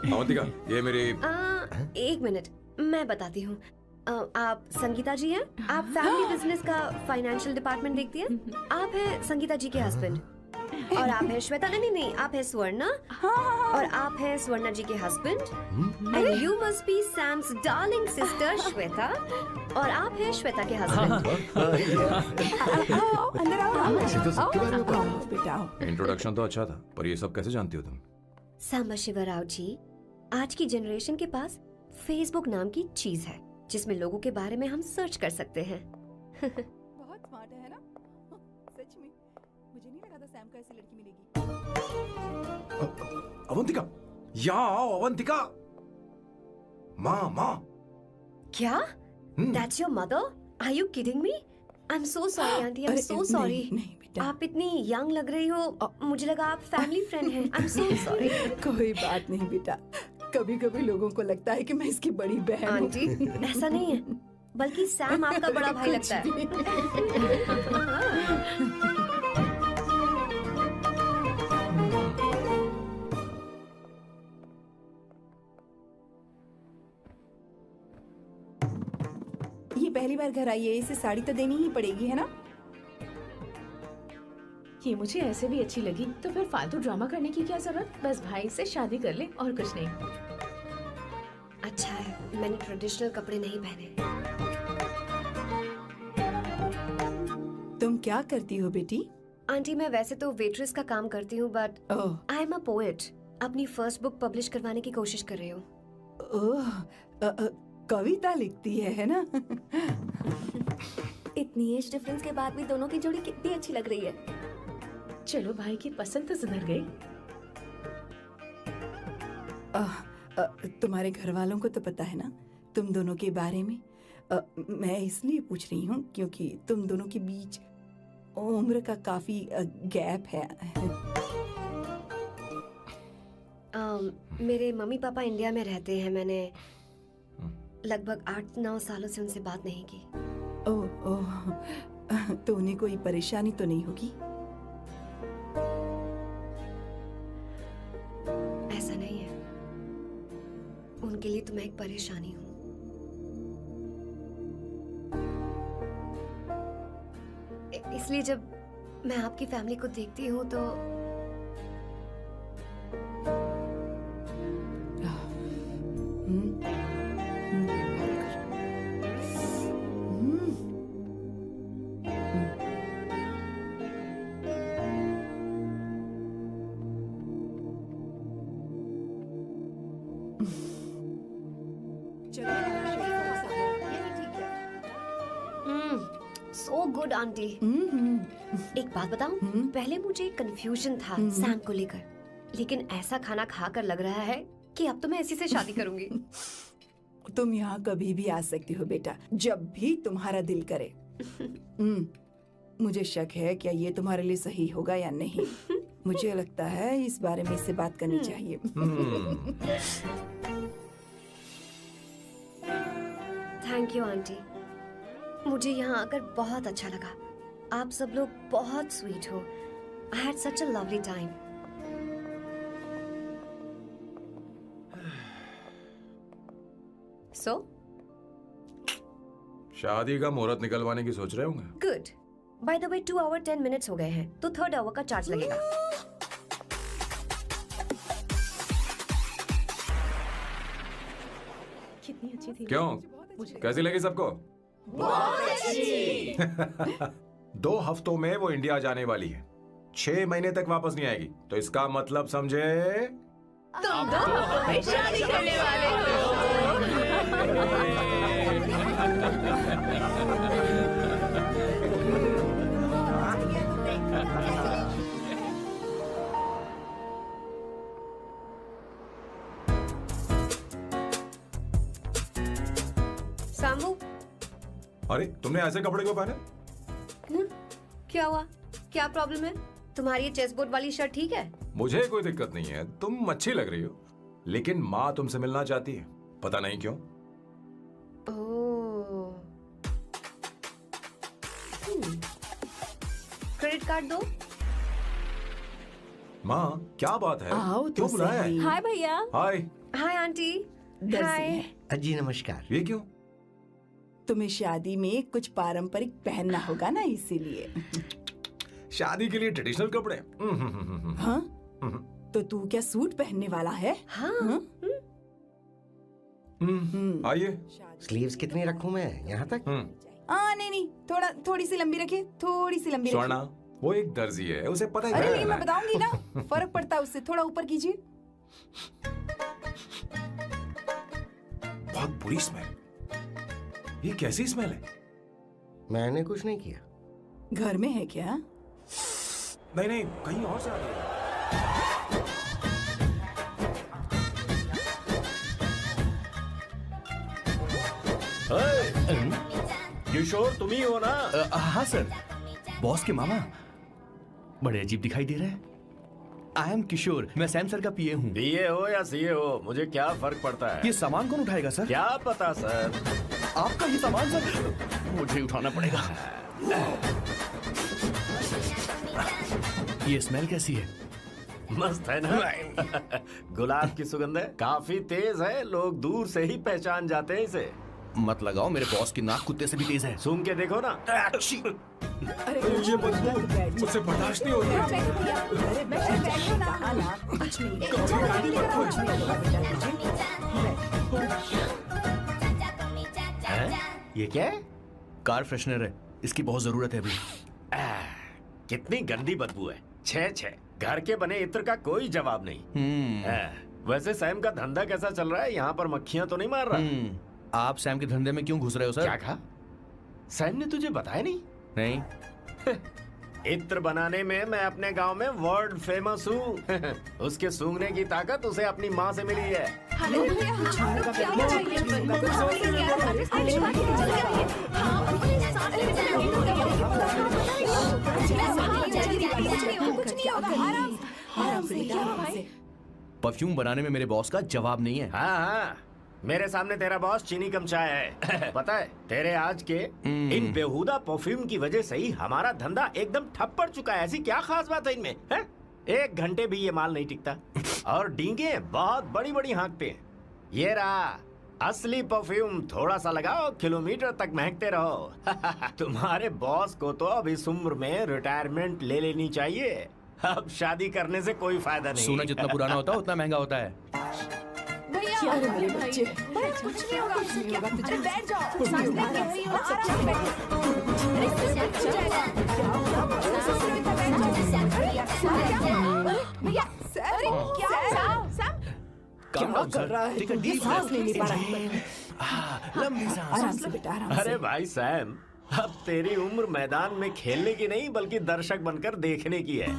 अवंतिका, ये मेरी। एक मिनट, मैं बताती हूँ। आप संगीता जी हैं? आप फैमिली बिजनेस का फाइनेंशियल डिपार्टमेंट देखती हैं? आप हैं संगीता जी के हस्बैंड। और आप हैं श्वेता। नहीं, आप हैं स्वर्णा। और आप हैं स्वर्णा जी के husband. And you must be Sam's darling sister Shweta. और आप हैं श्वेता के हस्बैंड। आओ, अंदर आओ। ऐसे तो सबके बारे में पता है। आओ बेटा, आओ। इंट्रोडक्शन तो अच्छा था, पर ये सब कैसे जानती हो तुम? सांबा शिवराव जी, आज की जनरेशन के पास फेसबुक नाम की चीज है जिसमें लोगों के बारे में हम सर्च कर सकते हैं। बहुत स्मार्ट है ना? सच में मुझे नहीं लगा था सैम को ऐसी लड़की मिलेगी। अवंतिका, यहाँ आओ। अवंतिका, माँ। क्या? That's your mother? Are you kidding me? I'm so sorry, auntie. I'm so sorry. नहीं बेटा, आप इतनी यंग लग रही हो। मुझे लगा आप फैमिली फ्रेंड हैं। I'm so sorry. कोई बात नहीं बेटा। कभी कभी लोगों को लगता है कि मैं इसकी बड़ी बहन हूँ। आंटी, ऐसा नहीं है, बल्कि सैम आपका बड़ा भाई लगता है। पहली बार घर आई है, इसे साड़ी तो देनी ही पड़ेगी, है ना? ये मुझे ऐसे भी अच्छी लगी, तो फिर फालतू ड्रामा करने की क्या जरूरत? बस भाई से शादी कर ले और कुछ नहीं। अच्छा है मैंने ट्रेडिशनल कपड़े नहीं पहने। तुम क्या करती हो बेटी? आंटी मैं वैसे तो वेट्रेस का काम करती हूँ but oh I am a poet. अपनी फर्स्ट बुक पब्लिश करवाने की कोशिश कर रही हूँ। ओह, कविता लिखती है ना? इतनी एज डिफरेंस के बाद भी दोनों की जोड़ी कितनी अच्छी लग रही है। चलो भाई की पसंद तो सुधर गई। तुम्हारे घर वालों को तो पता है ना तुम दोनों के बारे में? मैं इसलिए पूछ रही हूँ क्योंकि तुम दोनों के बीच उम्र का काफी गैप है। मेरे मम्मी पापा इंडिया में रहते हैं। मैंने लगभग 8-9 सालों से उनसे बात नहीं की। ओह ओह, तो उन्हें कोई परेशानी तो नहीं होगी? ऐसा नहीं है, उनके लिए तो मैं एक परेशानी हूँ। इसलिए जब मैं आपकी फैमिली को देखती हूँ तो सो गुड आंटी। एक बात बताऊं, पहले मुझे कंफ्यूजन था सैम को लेकर, लेकिन ऐसा खाना खाकर लग रहा है कि अब तो मैं इसी से शादी करूंगी। तुम यहाँ कभी भी आ सकती हो बेटा, जब भी तुम्हारा दिल करे। मुझे शक है क्या ये तुम्हारे लिए सही होगा या नहीं। मुझे लगता है इस बारे में इससे बात करनी चाहिए। थैंक यू आंटी, मुझे यहाँ आकर बहुत अच्छा लगा। आप सब लोग बहुत स्वीट हो। I had such a lovely time. So शादी का मुहूर्त निकलवाने की सोच रहे होंगे। Good. By the way 2 hour 10 minutes हो गए हैं, तो 3rd आवर का चार्ज लगेगा। कितनी अच्छी थी। क्यों, कैसी लगी सबको? बहुत अच्छी। 2 हफ्तों में वो इंडिया जाने वाली है, 6 महीने तक वापस नहीं आएगी। तो इसका मतलब समझे तुम दो शादी करने वाले हो। सामू, अरे तुमने ऐसे कपड़े क्यों पहने? क्या हुआ? क्या प्रॉब्लम है? तुम्हारी ये चेस्ट बोर्ड वाली शर्ट ठीक है? मुझे कोई दिक्कत नहीं है, तुम अच्छी लग रही हो, लेकिन माँ तुमसे मिलना चाहती है, पता नहीं क्यों। क्रेडिट कार्ड दो। माँ क्या बात है, आओ तो क्यों बुलाया है? सही। हाय भैया। हाय। Hi aunty. दर्जी हाय। है। जी नमस्कार। ये क्यों? तुम्हें शादी में कुछ पारंपरिक पहनना होगा ना, इसीलिए। शादी के लिए ट्रेडिशनल कपड़े? हाँ? तो तू क्या सूट पहनने वाला है? हाँ। हाँ? आइए। स्लीव्स कितनी रखूं मैं? यहाँ तक? नहीं, थोड़ी सी लंबी रखिए, थोड़ी सी लंबी स्वर्णा, रखिए। वो एक दर्जी है, उसे पता है अरे क्या नहीं, मैं करना है। बताऊंगी ना, फर्क पड़ता है उससे। थोड़ा ऊपर कीजिए। बहुत बुरी स्मेल। ये कैसी स्मेल है? मैंने कुछ नहीं किया। घर में है क्या? नहीं नहीं, कहीं और से आ रही है। किशोर तुम ही हो ना? हाँ सर, बॉस के मामा। बड़े अजीब दिखाई दे रहे हैं। आई एम किशोर, मैं सैम सर का पीए हूँ। बीए हो या सीए हो, मुझे क्या फर्क पड़ता है? ये सामान कौन उठाएगा सर? क्या पता सर। आपका ये सामान सर मुझे उठाना पड़ेगा। ये स्मेल कैसी है? मस्त है ना? गुलाब की सुगंध है, काफी तेज है, लोग दूर से ही पहचान जाते हैं इसे। मत लगाओ, मेरे बॉस की नाक कुत्ते से भी तेज है। सूंघ के देखो ना। अरे ये बदबू मुझसे बर्दाश्त नहीं होती। अरे बैठो ना। कुछ नहीं, कुछ नहीं। ये क्या है? कार फ्रेशनर है, इसकी बहुत जरूरत है अभी। कितनी गंदी बदबू है। छे छे, घर के बने इत्र का कोई जवाब नहीं। वैसे सैम का धंधा कैसा चल रहा है? यहाँ पर मक्खियाँ तो नहीं मार रहा? आप सैम के धंधे में क्यों घुस रहे हो सर? क्या कहा? सैम ने तुझे बताया नहीं? नहीं। इत्र बनाने में मैं अपने गांव में वर्ल्ड फेमस हूँ। उसके सूंघने की ताकत उसे अपनी माँ से मिली है। परफ्यूम बनाने में मेरे बॉस का जवाब नहीं है। हाँ, मेरे सामने तेरा बॉस चीनी कम चाय है। पता है, तेरे आज के इन बेहुदा परफ्यूम की वजह से ही हमारा धंधा एकदम ठप पड़ चुका है। ऐसी क्या खास बात है इनमें? है? 1 घंटे भी ये माल नहीं टिकता और डींगे बहुत बड़ी बड़ी हाँकते हैं। ये रहा असली परफ्यूम, थोड़ा सा लगाओ, किलोमीटर तक महकते रहो। तुम्हारे बॉस को तो अब इस उम्र में रिटायरमेंट ले लेनी चाहिए। अब शादी करने से कोई फायदा नहीं। सोना जितना पुराना होता है उतना महंगा होता है। क्या रे मेरे बच्चे? कुछ नहीं होगा, कुछ नहीं होगा। तुझे बैठ जाओ। सांस ले रही हो, आराम से बैठो। भैया, अरे क्या कर रहा है? ये सांस नहीं ले पा रहा है। लंबी सांस। आराम से बेटा, आराम से। अरे भाई सैम, अब तेरी उम्र मैदान में खेलने की नहीं बल्कि दर्शक बनकर देखने की है। कुछ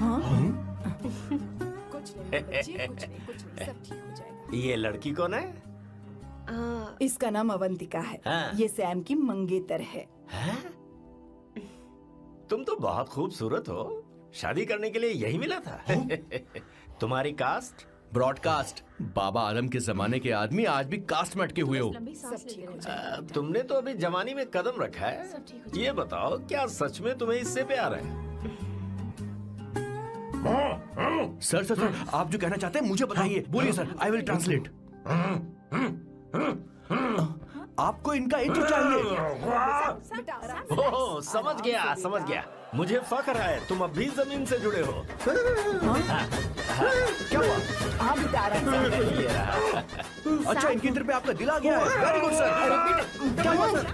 नहीं बच्चे, कुछ नहीं, सब ठीक हो जाएगा। ये लड़की कौन है? इसका नाम अवंतिका है। हाँ। ये सैम की मंगेतर है। हैं? तुम तो बहुत खूबसूरत हो। शादी करने के लिए यही मिला था? तुम्हारी कास्ट? ब्रॉडकास्ट। बाबा आदम के जमाने के आदमी आज भी कास्ट में अटके हुए हो। सब ठीक हो जाएगा। तुमने तो अभी जवानी में कदम रखा है। ये बताओ, क्या सच में तुम्हें इससे प्यार है? सर सर सर, आप जो कहना चाहते हैं मुझे बताइए। बोलिए सर, आई विल ट्रांसलेट। आपको इनका इंट्रो चाहिए। ओह, समझ गया, समझ गया। मुझे फख्र है तुम अब भी जमीन से जुड़े हो। क्या हुआ? हाँ बेटा, आराम से। ये रहा। अच्छा, इनके इंटर पे आपका दिल आ गया है। Very good sir. क्या हुआ सर?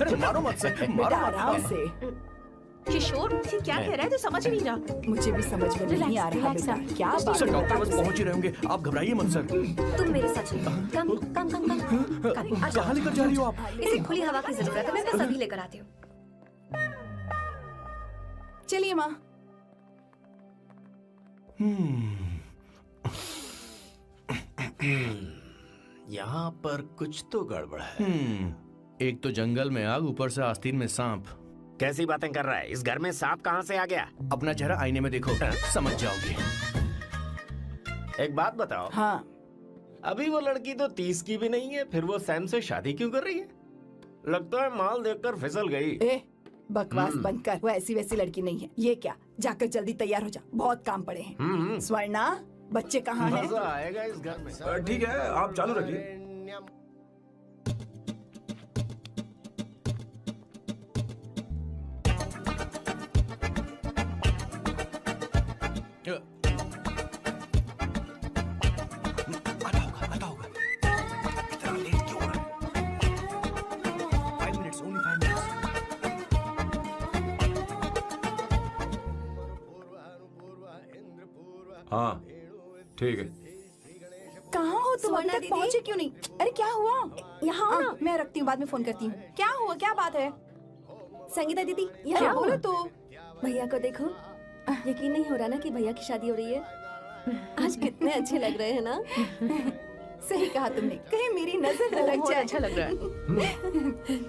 अरे मारो मत सर, मारो बेटा, मत। आराम से। किशोर क्या कह रहा है? तो समझ ही नहीं रहा। मुझे भी समझ में नहीं आ रहा बेटा। क्या बात सर है? डॉक्टर बस पहुंच ही रहे होंगे, आप घबराइए मत सर। तुम मेरे साथ चलो। कम कम कम कम। कहाँ लेकर जा रही हो आप? इसे खुली हवा की जरूरत है, मैं बस अभी लेकर आती हूँ। चलिए माँ। यहाँ पर कुछ तो गड़बड़ है। एक तो जंगल में आग, ऊपर से आस्तीन में सांप। कैसी बातें कर रहा है? इस घर में सांप कहाँ से आ गया? अपना चेहरा आईने में देखो, समझ जाओगे। एक बात बताओ। हाँ, अभी वो लड़की तो 30 की भी नहीं है, फिर वो सैम से शादी क्यों कर रही है? लगता है माल देखकर फिसल गई। ए बकवास बंद कर। वो ऐसी वैसी लड़की नहीं है। ये क्या, जाकर जल्दी तैयार हो जा, बहुत काम पड़े हैं। स्वर्णा, बच्चे कहाँ हैं? मजा आएगा इस घर में। ठीक है, आप चालू रखिए। आता होगा। इतना लेट क्यों हो रहा है? 5 minutes, only 5 minutes। हाँ, ठीक है। कहाँ हो तुम? अभी स्वर्णा तक दीदी। पहुँचे क्यों नहीं? अरे क्या हुआ? यहाँ आओ ना। मैं रखती हूँ, बाद में फोन करती हूँ। क्या हुआ, क्या बात है? संगीता दीदी, क्या यहाँ बोलो तो? भैया को देखो। यकीन नहीं हो रहा ना कि भैया की शादी हो रही है। आज कितने अच्छे लग रहे हैं ना। सही कहा तुमने, कहीं मेरी नजर न लग बहुत जाए। अच्छा लग रहा है।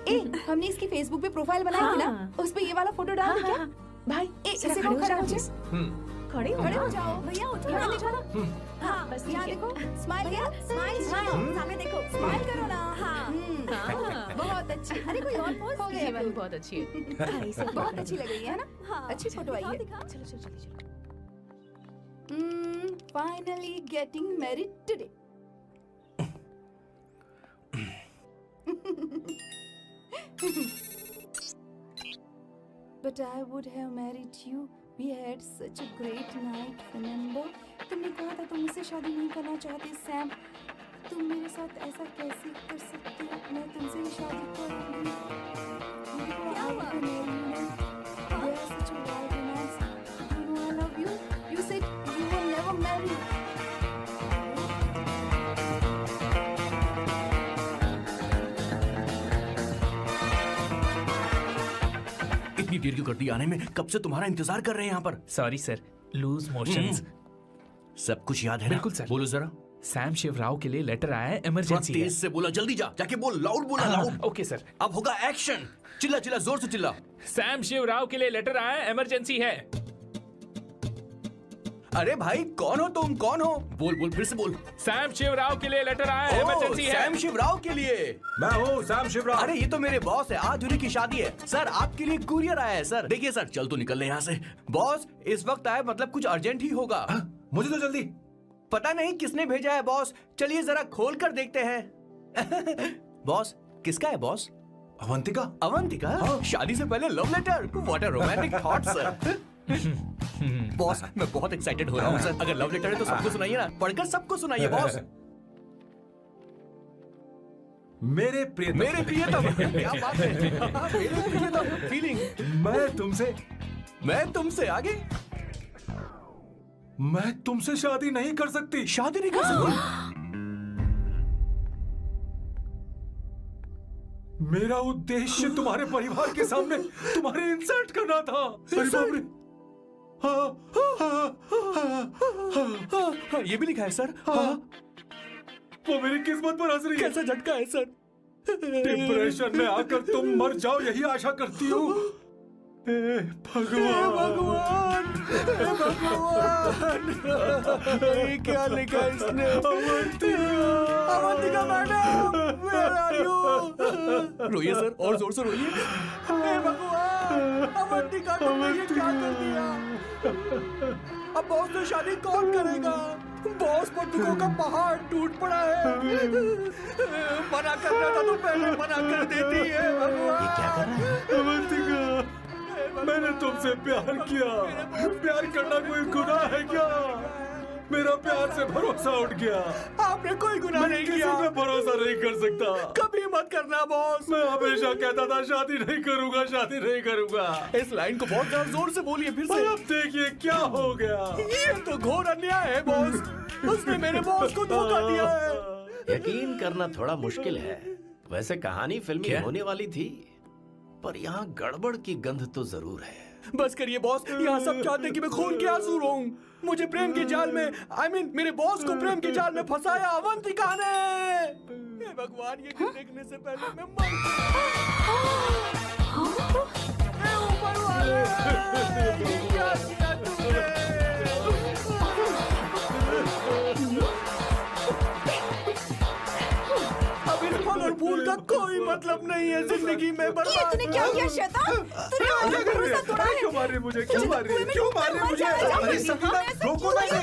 ए, हमने इसकी फेसबुक पे प्रोफाइल बनाई थी ना, उस पे ये वाला फोटो डाल दे क्या? भाई ए, जरा इसे खड़े हो खड़ा जाओ हो please। खड़े हो खड़े हो जाओ। जाओ भैया, उठ के देखो ना। हाँ, बस यहाँ देखो, स्माइल भैया, स्माइल सामने देखो। स्माइल करो ना। हाँ। बहुत अच्छी। अरे कोई और पोज हो गई, ये वाली बहुत अच्छी है। बहुत अच्छी लग रही है ना? हाँ, अच्छी फोटो आई है। चलो चलो चलो चलो। Finally getting married today. But I would have married you. We had such a great night, remember? तुमने कहा था तुम मुझसे शादी नहीं करना चाहती, सैम। तुम मेरे साथ ऐसा कैसे कर सकती हो? मैं तुमसे ही शादी करूंगी। I would marry you. We had such a wild romance. You know I love you. You said you will never marry. इतनी देर क्यों कर दी आने में? कब से तुम्हारा इंतजार कर रहे हैं यहाँ पर। Sorry sir, loose motions. सब कुछ याद है ना? बिल्कुल सर। बोलो जरा। सैम शिवराव के लिए लेटर आया है, इमरजेंसी है। तेज से बोला, जल्दी जा, जाके बोल, लाउड बोला, लाउड। Okay sir. अब होगा एक्शन। चिल्ला चिल्ला, जोर से चिल्ला। सैम शिवराव के लिए लेटर आया है, इमरजेंसी है। अरे भाई, कौन हो तुम? कौन हो? बोल बोल, फिर से बोल। सैम शिवराव के लिए लेटर आया है, इमरजेंसी है। सैम शिवराव के लिए। मैं हूँ सैम शिवराव। अरे ये तो मेरे बॉस है, आज उन्हीं की शादी है। सर आपके लिए कुरियर आया है सर। देखिए सर, चल तो निकल ले यहाँ से। बॉस इस वक्त आए, मतलब कुछ अर्जेंट ही होगा। मुझे तो जल्दी। पता नहीं किसने भेजा है बॉस, चलिए जरा खोल कर देखते हैं। बॉस किसका है बॉस? अवंतिका। अवंतिका? शादी से पहले love letter? What a romantic thought sir. Boss मैं बहुत एक्साइटेड हो रहा हूँ सर। अगर लव लेटर है तो सबको सुनाइए ना, पढ़कर सबको सुनाइए बॉस। मेरे प्रियतम। मेरे प्रियतम, क्या बात है। मेरे प्रियतम, फीलिंग। मैं तुमसे आगे। मैं तुमसे शादी नहीं कर सकती। शादी नहीं कर सकती? मेरा उद्देश्य तुम्हारे परिवार के सामने तुम्हारे इंसल्ट करना था। अरे बाप रे। ये भी लिखा है सर। वो मेरी किस्मत पर हंस रही है। कैसा झटका है सर। डिप्रेशन में आकर तुम मर जाओ, यही आशा करती हूँ। भगवान, ये क्या लिखा इसने? Avantika madam, where are you? रोइए सर, और जोर से रोइए। हे भगवान, अवंतिका तुमने ये क्या कर दिया? अब बॉस से शादी कौन करेगा? बॉस पर दुखों का पहाड़ टूट पड़ा है। मना करना था तो पहले मना कर देती है। भगवान, ये क्या कर रहा है? अवंतिका, मैंने तुमसे प्यार किया। प्यार करना कोई गुनाह है क्या? मेरा प्यार से भरोसा उठ गया। आपने कोई गुनाह नहीं किया। किसी पे भरोसा नहीं कर सकता। कभी मत करना बॉस। मैं हमेशा कहता था शादी नहीं करूंगा, शादी नहीं करूंगा। इस लाइन को बहुत ज्यादा जोर से बोलिए फिर से। अब देखिए क्या हो गया। ये तो घोर अन्याय है बॉस। उसने मेरे बॉस को धोखा दिया है। यकीन करना थोड़ा मुश्किल है। वैसे कहानी फिल्मी होने वाली थी, पर यहाँ गड़बड़ की गंध तो जरूर है। बस करिए बॉस, यहाँ सब चाहते हैं कि मैं खून के आंसू रोऊं। मुझे प्रेम के जाल में, मेरे बॉस को प्रेम के जाल में फंसाया अवंतिका ने। हे भगवान, ये देखने से पहले मैं मर हे ऊपर वाले, ये क्या किया तुमने? अब इस फल और फूल का कोई मतलब नहीं है जिंदगी में। बर्बाद। तूने क्या किया शैतान? तूने मुझे भरोसा तोड़ा है। क्यों मार रही मुझे? क्यों मार रही? क्यों मार रही मुझे? अरे संगीता, रोको ना इसे।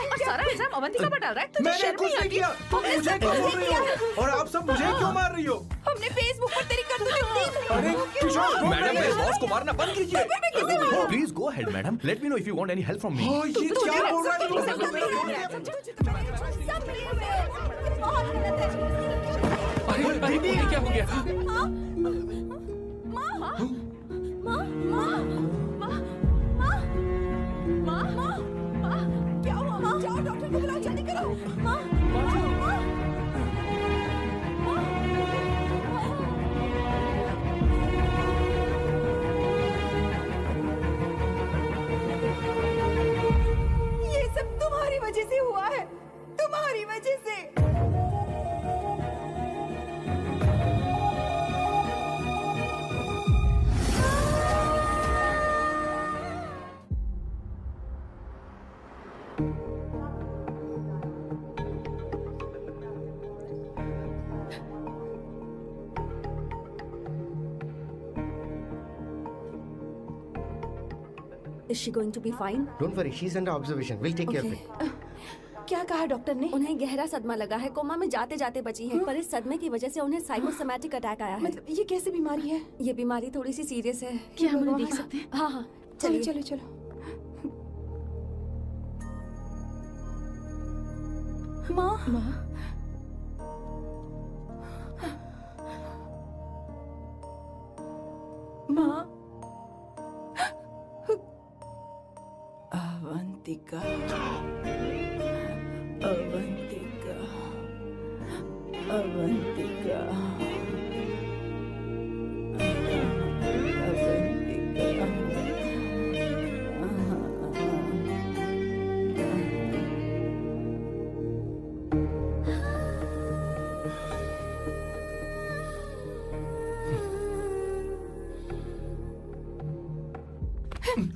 और सारा इल्जाम अवंतिका पर डाल रहा है। तुझे मैंने शर्म कुछ नहीं नहीं आती? किया। तुम मुझे क्यों बोल रही हो? और आप सब मुझे क्यों मार रही हो? हमने फेसबुक पर तेरी करतूतें देख ली। अरे किशोर, मैडम, मेरे बॉस को मारना बंद कीजिए। Please go ahead madam, let me know if you want any help from me. ये क्या बोल रहा है? अरे दीदी, क्या हो गया? क्या हुआ? जाओ डॉक्टर को बुलाओ, जल्दी करो। ये सब तुम्हारी वजह से हुआ है, तुम्हारी वजह से। Is she going to be fine? Don't worry, she's under observation. We'll take care of it. क्या कहा डॉक्टर ने? उन्हें गहरा सदमा लगा है, कोमा में जाते जाते बची है, पर इस सदमे की वजह से उन्हें साइकोसोमैटिक अटैक आया है। मतलब ये कैसी बीमारी है? ये बीमारी थोड़ी सी सीरियस है। क्या हम उन्हें देख सकते हैं? हाँ हाँ चलो चलिए। चलो चलो। माँ माँ, माँ। अवंतिका, अवंतिका, अवंतिका,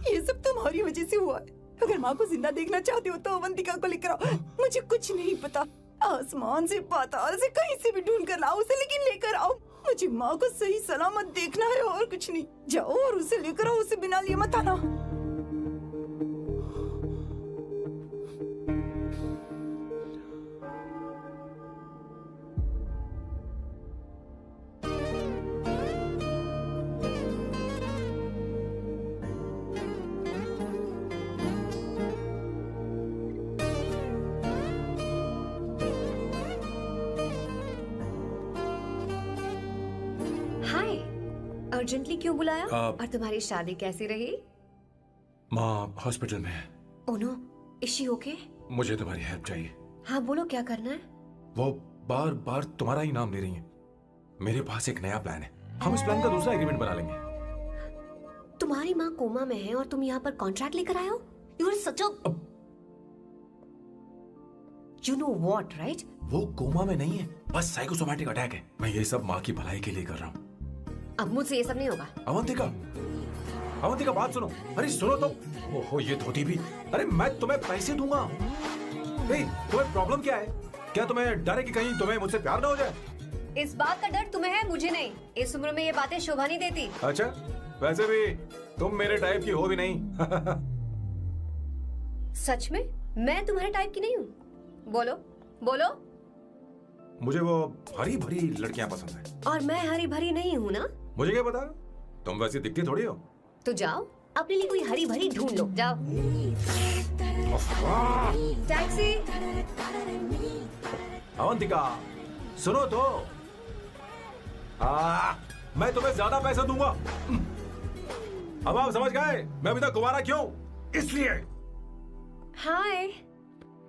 ये सब तुम्हारी वजह से हुआ है। अगर माँ को जिंदा देखना चाहते हो तो अवंतिका को लेकर आओ। मुझे कुछ नहीं पता, आसमान से पाताल से कहीं से भी ढूंढ कर लाओ उसे, लेकिन लेकर आओ। मुझे माँ को सही सलामत देखना है और कुछ नहीं। जाओ और उसे लेकर आओ, उसे बिना लिए मत आना। हाय, अर्जेंटली क्यों बुलाया? आप- और तुम्हारी शादी कैसी रही? माँ हॉस्पिटल में है। Oh no, is she okay? मुझे तुम्हारी हेल्प चाहिए। हाँ बोलो, क्या करना है? वो बार बार तुम्हारा ही नाम ले रही है। मेरे पास एक नया प्लान है, हम इस प्लान का दूसरा एग्रीमेंट बना लेंगे। तुम्हारी माँ कोमा में है और तुम यहाँ पर कॉन्ट्रैक्ट लेकर आए हो? You are such a you know what, right? वो कोमा में नहीं है, बस साइकोसोमैटिक अटैक है। मैं ये सब माँ की भलाई के लिए कर रहा हूँ। अब मुझसे ये सब नहीं होगा। अवंतिका, अवंतिका बात सुनो। अरे सुनो तो। ओहो ये धोती भी। अरे मैं तुम्हें पैसे दूंगा। नहीं, तुम्हें प्रॉब्लम क्या है? क्या तुम्हें डर है कि कहीं तुम्हें मुझसे प्यार ना हो जाए? इस बात का डर तुम्हें है, मुझे नहीं। इस उम्र में ये बातें शोभा नहीं देती। अच्छा, वैसे भी तुम मेरे टाइप की हो भी नहीं। सच में मैं तुम्हारे टाइप की नहीं हूँ? बोलो बोलो। मुझे वो हरी भरी लड़कियां पसंद है। और मैं हरी भरी नहीं हूँ ना? मुझे क्या पता, तुम वैसी दिखती थोड़ी हो। तो जाओ अपने लिए कोई हरी भरी ढूंढ लो, जाओ। टैक्सी। अवंतिका सुनो तो। मैं तुम्हें ज्यादा पैसा दूंगा। अब आप समझ गए मैं अभी तक कुंवारा क्यों? इसलिए। हाय।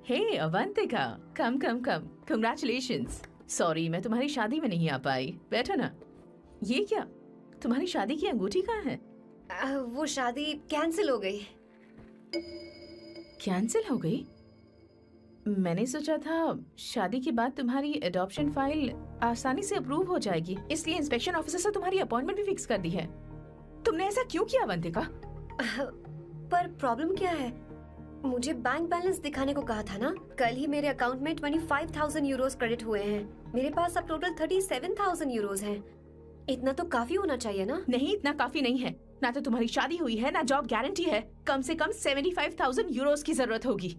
हे अवंतिका, कम कम कम, कंग्रेचुलेशंस। सॉरी मैं तुम्हारी शादी में नहीं आ पाई। बैठो ना। ये क्या, तुम्हारी शादी की अंगूठी कहाँ है? वो शादी कैंसिल हो गई। कैंसिल हो गई? मैंने सोचा था शादी के बाद तुम्हारी एडॉप्शन फाइल आसानी से अप्रूव हो जाएगी, इसलिए इंस्पेक्शन ऑफिसर से तुम्हारी अपॉइंटमेंट भी फिक्स कर दी है। तुमने ऐसा क्यों किया अवंतिका? पर प्रॉब्लम क्या है? मुझे बैंक बैलेंस दिखाने को कहा था ना। कल ही मेरे अकाउंट में 25,000 यूरोस क्रेडिट हुए हैं। मेरे पास अब टोटल 37,000 यूरोस हैं। इतना तो काफी होना चाहिए ना? नहीं, इतना काफी नहीं है। ना तो तुम्हारी शादी हुई है, ना जॉब गारंटी है। कम से कम 75,000 यूरोस की जरूरत होगी।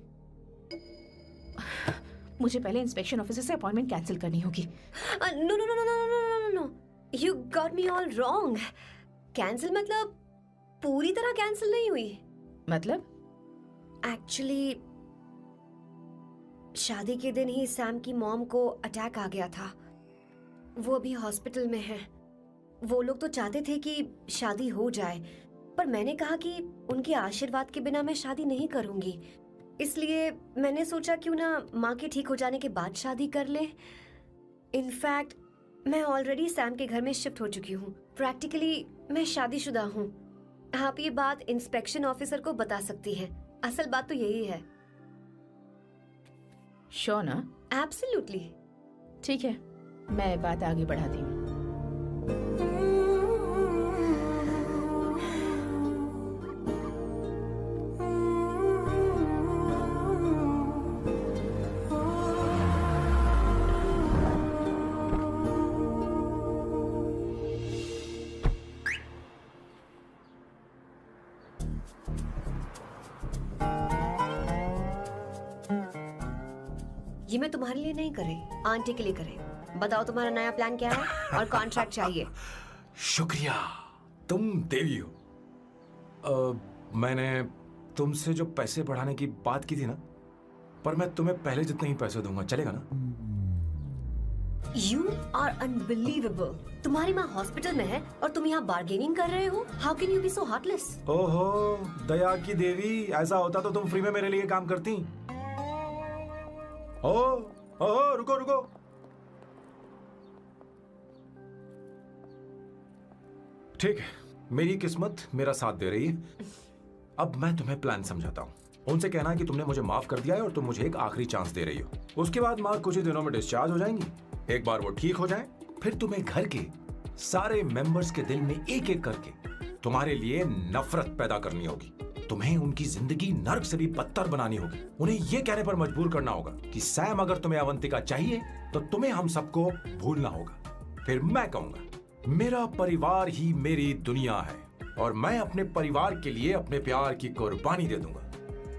मुझे पहले इंस्पेक्शन ऑफिसर से अपॉइंटमेंट कैंसिल करनी होगी। No no no no no no no no, you got me all wrong. Cancel मतलब पूरी तरह कैंसिल नहीं हुई। मतलब? एक्चुअली शादी के दिन ही सैम की मॉम को अटैक आ गया था। वो अभी हॉस्पिटल में है। वो लोग तो चाहते थे कि शादी हो जाए, पर मैंने कहा कि उनके आशीर्वाद के बिना मैं शादी नहीं करूंगी। इसलिए मैंने सोचा क्यों ना माँ के ठीक हो जाने के बाद शादी कर ले। इनफैक्ट मैं ऑलरेडी सैम के घर में शिफ्ट हो चुकी हूँ। प्रैक्टिकली मैं शादीशुदा हूँ। आप ये बात इंस्पेक्शन ऑफिसर को बता सकती हैं। असल बात तो यही है। श्योर ना? एब्सोल्युटली। ठीक है, मैं बात आगे बढ़ाती हूँ। ये मैं तुम्हारे लिए नहीं कर रही, आंटी के लिए कर रही। बताओ तुम्हारा नया प्लान क्या है और कॉन्ट्रैक्ट चाहिए। शुक्रिया, तुम देवी हो। मैंने तुमसे जो पैसे बढ़ाने की बात की थी ना, पर मैं तुम्हें पहले जितने ही पैसे दूंगा, चलेगा ना? You are unbelievable. तुम्हारी माँ हॉस्पिटल में है और तुम यहाँ बार्गेनिंग कर रहे हो? How can you be so heartless? ओहो, दया की देवी, ऐसा होता तो तुम फ्री में मेरे लिए काम करती। ओहो, रुको रुको। ठीक है, मेरी किस्मत मेरा साथ दे रही है। अब मैं तुम्हें प्लान समझाता हूँ। उनसे कहना कि तुमने मुझे माफ कर दिया है और तुम मुझे एक आखिरी चांस दे रही हो। उसके बाद माँ कुछ ही दिनों में डिस्चार्ज हो जाएंगी। एक बार वो ठीक हो जाए, फिर तुम्हें घर के सारे मेंबर्स के दिल में एक एक करके तुम्हारे लिए नफरत पैदा करनी होगी। तुम्हें उनकी जिंदगी नर्क से भी बदतर बनानी होगी। उन्हें यह कहने पर मजबूर करना होगा कि सैम, अगर तुम्हें अवंतिका चाहिए तो तुम्हें हम सबको भूलना होगा। फिर मैं कहूंगा, मेरा परिवार ही मेरी दुनिया है और मैं अपने परिवार के लिए अपने प्यार की कुर्बानी दे दूंगा।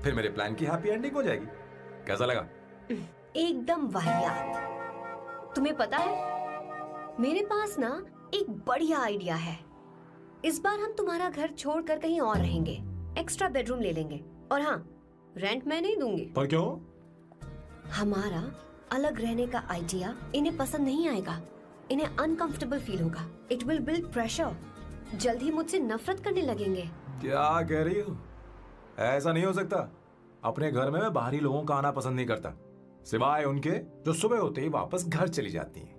फिर मेरे प्लान की हैप्पी एंडिंग हो जाएगी। कैसा लगा? एकदम वाहियात। तुम्हें पता है, मेरे पास ना एक बढ़िया आइडिया है। इस बार हम तुम्हारा घर छोड़कर कहीं और रहेंगे, एक्स्ट्रा बेडरूम ले लेंगे। और हाँ, रेंट मैं नहीं दूंगी। पर क्यों? हमारा अलग रहने का आइडिया इन्हें पसंद नहीं आएगा। इन्हें अनकंफर्टेबल फील होगा। It will build pressure. जल्द ही मुझसे नफरत करने लगेंगे। क्या कह रही हो? ऐसा नहीं हो सकता। अपने घर में मैं बाहरी लोगों का आना पसंद नहीं करता, सिवाय उनके जो सुबह होते ही वापस घर चली जाती हैं,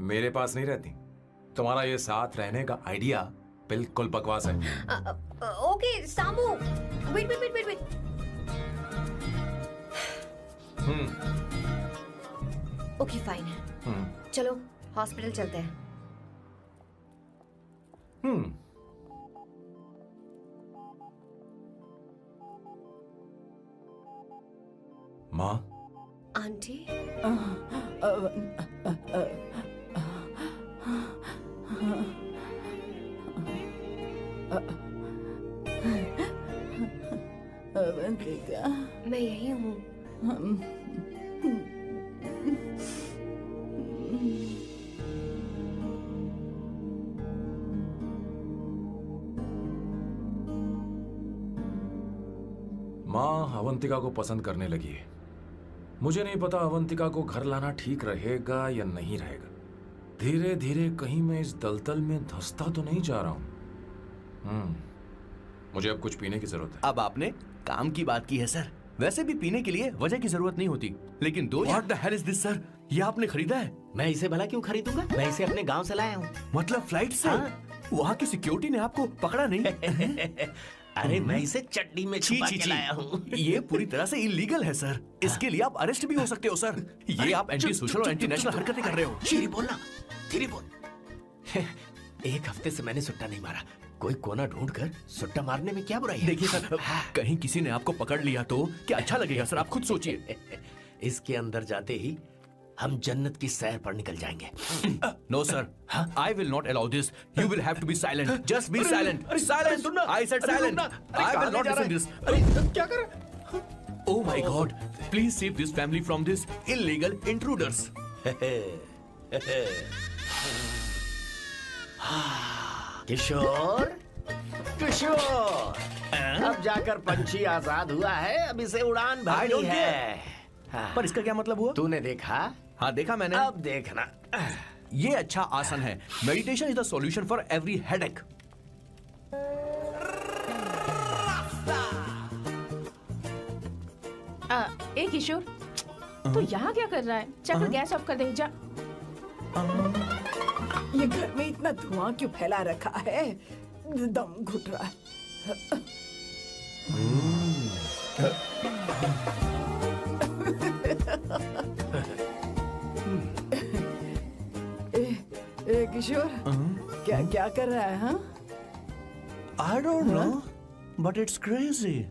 मेरे पास नहीं रहती। तुम्हारा ये साथ रहने का आइडिया बिल्कुल बकवास है। ओके सामू, वेट। ओके फाइन, चलो हॉस्पिटल चलते हैं। माँ, आंटी, अवंतिका, मैं यही हूँ। माँ अवंतिका को पसंद करने लगी है। मुझे नहीं पता अवंतिका को घर लाना ठीक रहेगा या नहीं रहेगा। धीरे धीरे कहीं मैं इस दलदल में धंसता तो नहीं जा रहा हूँ। मुझे अब कुछ पीने की जरूरत है। अब आपने काम की बात की है सर। वैसे भी पीने के लिए वजह की जरूरत नहीं होती, लेकिन दो what the hell is this sir? ये आपने खरीदा है? मैं इसे भला क्यों खरीदूंगा? मैं इसे अपने गांव से लाया हूँ। मतलब फ्लाइट से? वहाँ की सिक्योरिटी ने आपको पकड़ा नहीं? अरे मैं इसे चटनी में छुपा के लाया हूँ। ये पूरी तरह से इलीगल है सर। इसके लिए आप अरेस्ट भी हो सकते हो सर। ये आप एंटी सोशल और एंटी नेशनल हरकतें कर रहे हो। धीरे बोलना, धीरे बोल। एक हफ्ते से मैंने सुट्टा नहीं मारा। कोई कोना ढूंढकर सुट्टा मारने में क्या बुराई है? देखिए सर, कहीं किसी ने आपको पकड़ लिया तो क्या अच्छा लगेगा सर? आप खुद सोचिए। इसके अंदर जाते ही हम जन्नत की सैर पर निकल जाएंगे। No sir, I will not allow this. You will have to be silent. Just be silent. Silent. I said silent. I will not listen this. क्या कर रहे? Oh my God! Please save this family from this illegal intruders. किशोर, किशोर, अब जाकर पंछी आजाद हुआ है। अब इसे उड़ान भरनी है। पर इसका क्या मतलब हुआ? तूने देखा? हाँ देखा मैंने। अब देखना। ये अच्छा आसन है। Meditation is the solution for every headache. ए किशोर, तू यहाँ क्या कर रहा है? चल गैस ऑफ कर दे जा। ये घर में इतना धुआं क्यों फैला रखा है? दम घुट रहा है। ए किशोर, क्या कर रहा है? हाँ, I don't know, but it's crazy.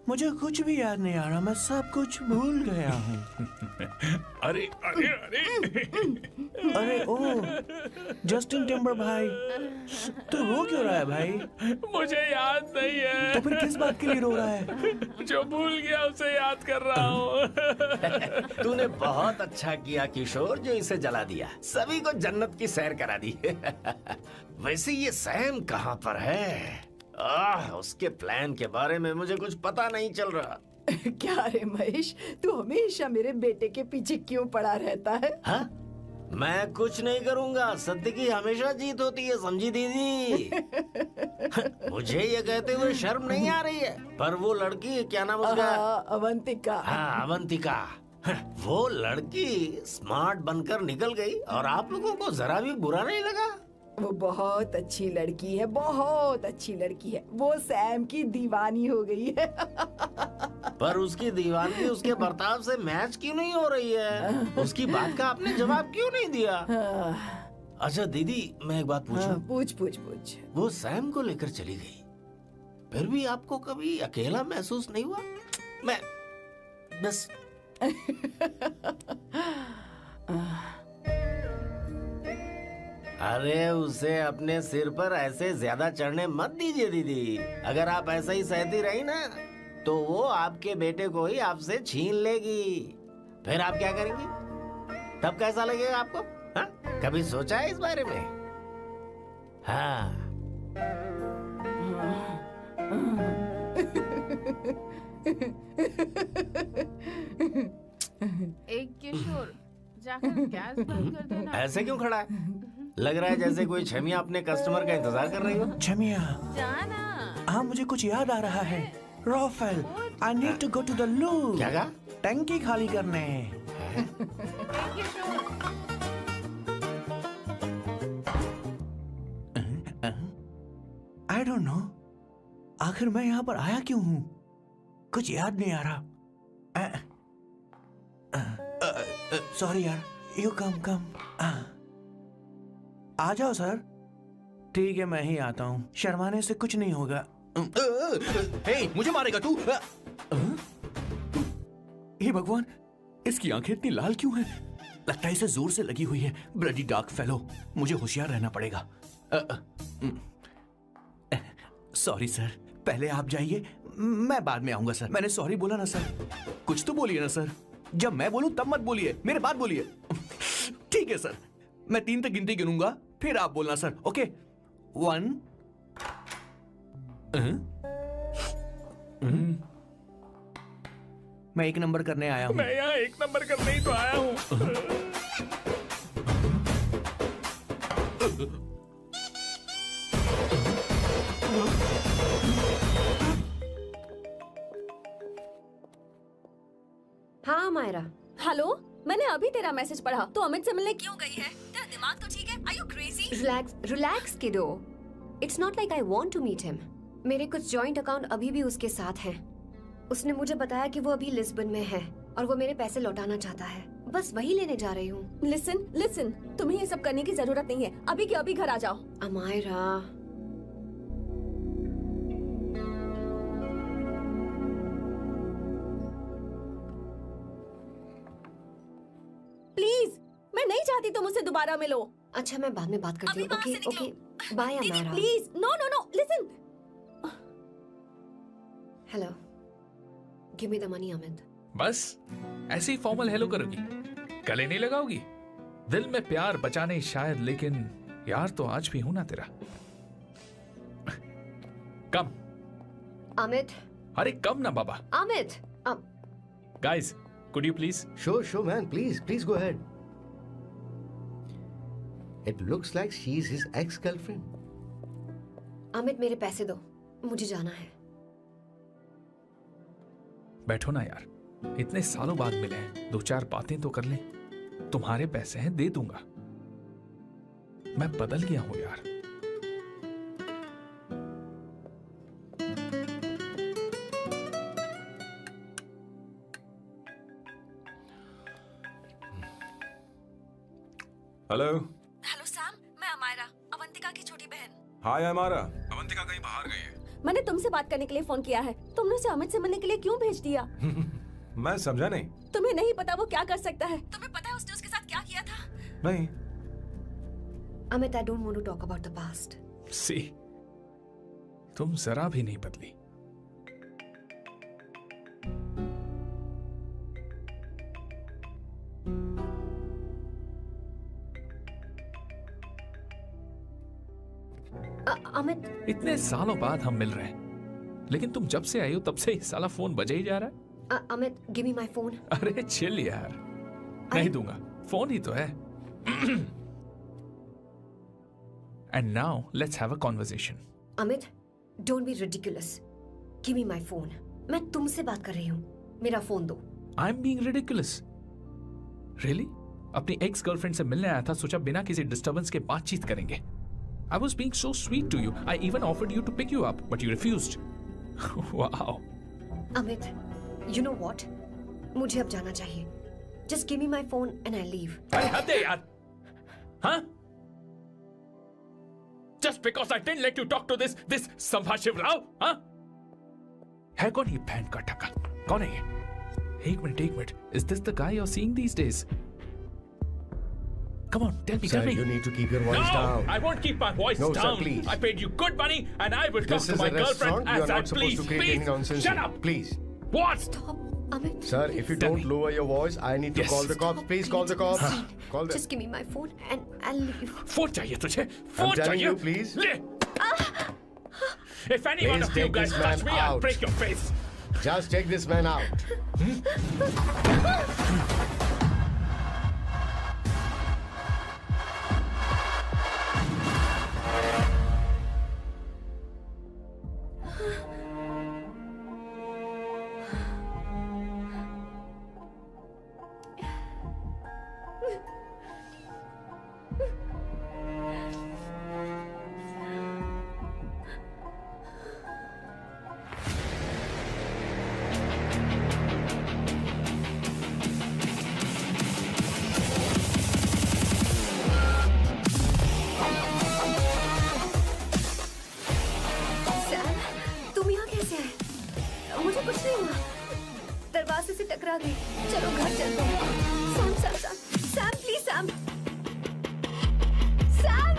मुझे कुछ भी याद नहीं आ रहा, मैं सब कुछ भूल गया हूँ। अरे अरे अरे अरे ओ जस्टिन टिम्बर भाई, तू रो क्यों रहा है भाई? मुझे याद नहीं है। तो फिर किस बात के लिए रो रहा है? जो भूल गया उसे याद कर रहा हूँ। तूने बहुत अच्छा किया किशोर जो इसे जला दिया, सभी को जन्नत की सैर करा दी। वैसे ये सैम कहाँ पर है? उसके प्लान के बारे में मुझे कुछ पता नहीं चल रहा। क्या रे महेश, तू हमेशा मेरे बेटे के पीछे क्यों पड़ा रहता है? हाँ? मैं कुछ नहीं करूंगा, सत्य की हमेशा जीत होती है, समझी दीदी? मुझे ये कहते हुए शर्म नहीं आ रही है, पर वो लड़की, क्या नाम उसका? अवंतिका। हाँ, अवंतिका। वो लड़की स्मार्ट बनकर निकल गई और आप लोगों को जरा भी बुरा नहीं लगा? वो बहुत अच्छी लड़की है, बहुत अच्छी लड़की है। वो सैम की दीवानी हो गई है। पर उसकी दीवानगी उसके बर्ताव से मैच क्यों नहीं हो रही है? उसकी बात का आपने जवाब क्यों नहीं दिया? अच्छा दीदी, मैं एक बात पूछूं? पूछ पूछ पूछ। वो सैम को लेकर चली गई, फिर भी आपको कभी अकेला महसूस नहीं हुआ? मैं बस अरे उसे अपने सिर पर ऐसे ज्यादा चढ़ने मत दीजिए दीदी। अगर आप ऐसा ही सहती रही ना तो वो आपके बेटे को ही आपसे छीन लेगी। फिर आप क्या करेंगी? तब कैसा लगेगा आपको? हाँ? कभी सोचा है इस बारे में? हाँ। एक किशोर, जाकर गैस बंद कर देना। ऐसे क्यों खड़ा है? लग रहा है जैसे कोई छमिया अपने कस्टमर का इंतजार कर रही हो। छमिया, जाना। हाँ मुझे कुछ याद आ रहा है। Rafael, I need to go to the loo. क्या कहा? टंकी खाली करने। एक किशोर, आई डोंट नो, आखिर मैं यहाँ पर आया क्यों हूँ? कुछ याद नहीं आ रहा। सॉरी यार, यू कम। आ जाओ सर। ठीक है, मैं ही आता हूँ, शर्माने से कुछ नहीं होगा। हे, मुझे मारेगा तू? हे भगवान, इसकी आंखें इतनी लाल क्यों हैं? लगता है इसे जोर से लगी हुई है। ब्लडी डार्क फेलो, मुझे होशियार रहना पड़ेगा। सॉरी सर, पहले आप जाइए, मैं बाद में आऊंगा सर। मैंने सॉरी बोला ना सर? कुछ तो बोलिए ना सर। जब मैं बोलूं तब मत बोलिए, मेरे बाद बोलिए। ठीक है सर, मैं 3 तक गिनती गिनूंगा, फिर आप बोलना सर। ओके, 1 मैं 1 नंबर करने आया हूँ। मैं यहाँ 1 नंबर करने ही तो आया हूँ। हाँ मायरा। हेलो, मैंने अभी तेरा मैसेज पढ़ा। तो अमित से मिलने क्यों गई है? तेरा दिमाग तो ठीक है? Are you crazy? Relax kiddo. It's not like I want to meet him. मेरे कुछ जॉइंट अकाउंट अभी भी उसके साथ हैं। उसने मुझे बताया कि वो अभी लिस्बन में है और वो मेरे पैसे लौटाना चाहता है। बस वही लेने जा रही हूँ। लिसन, तुम्हें ये सब करने की जरूरत नहीं है। अभी के अभी घर आ जाओ। अमायरा, प्लीज, मैं नहीं चाहती तुम मुझसे दोबारा मिलो। अच्छा मैं बाद में बात करती हूँ। Okay, bye Amaira. Please, no, listen. Hello, give me the money Amit. बस ऐसे ही फॉर्मल हेलो करोगी, गले नहीं लगाओगी? दिल में प्यार बचा नहीं शायद, लेकिन यार तो आज भी हूं ना तेरा। कम अमित। अरे कम ना बाबा। Amit, guys, could you please? Sure, man. Please go ahead. It looks like she's his ex-girlfriend. Amit मेरे पैसे दो, मुझे जाना है। बैठो ना यार, इतने सालों बाद मिले हैं, 2-4 बातें तो कर लें। तुम्हारे पैसे हैं, दे दूंगा। मैं बदल गया हूं यार। हेलो हेलो सैम, मैं अमायरा, अवंतिका की छोटी बहन। हाय हमारा। अवंतिका कहीं बाहर गई है। मैंने तुमसे बात करने के लिए फोन किया है। तुमने उसे अमित से मिलने के लिए क्यों भेज दिया? मैं समझा नहीं। तुम्हें नहीं पता वो क्या कर सकता है? तुम्हें पता है उसने उसके साथ क्या किया था? नहीं। Amit, I don't want to talk about the past. सी, तुम जरा भी नहीं बदली। Amit, इतने सालों बाद हम मिल रहे हैं, लेकिन तुम जब से आई हो तब से ही साला फोन बजे ही जा रहा है। Amit, give me my phone. अरे चिल यार, नहीं दूंगा, फोन ही तो है। And now let's have a conversation. Amit, don't be ridiculous. Give me my phone. मैं तुमसे बात कर रही हूँ। मेरा फोन दो। I'm being ridiculous. Really? अपनी एक्स गर्लफ्रेंड से मिलने आया था, सोचा बिना किसी डिस्टर्बेंस के बातचीत करेंगे। I was being so sweet to you. I even offered you to pick you up, but you refused. Wow. Amit, you know what? मुझे अब जाना चाहिए। Just give me my phone and I'll leave. अरे हद है यार, हाँ? Just because I didn't let you talk to this संभाशिव Rao, हाँ? है कौन ये बहन का टका? कौन है ये? एक minute. Is this the guy you're seeing these days? Come on, tell me. Sir, you need to keep your voice down. I won't keep my voice No, down. sir, please. I paid you good money, and I will talk This to is my a girlfriend restaurant. You as are I not supposed please. to create any nonsense. Shut here. up. Please. What? Stop, Amit. Sir, if you Tell don't me. lower your voice, I need to Yes. call the cops. Please call the cops. Call them. Just give me my phone and I'll leave. Phone चाहिए तुझे? Phone telling चाहिए? you, please. ले. If any one Please of you take guys this touch man me, I'll out. break your face. Just take this man out. Sam, तुम यहाँ कैसे आए? मुझे कुछ नहीं हुआ। दरवाजे से टकरा गई। चलो घर चलते हैं। Sam, please Sam. Sam!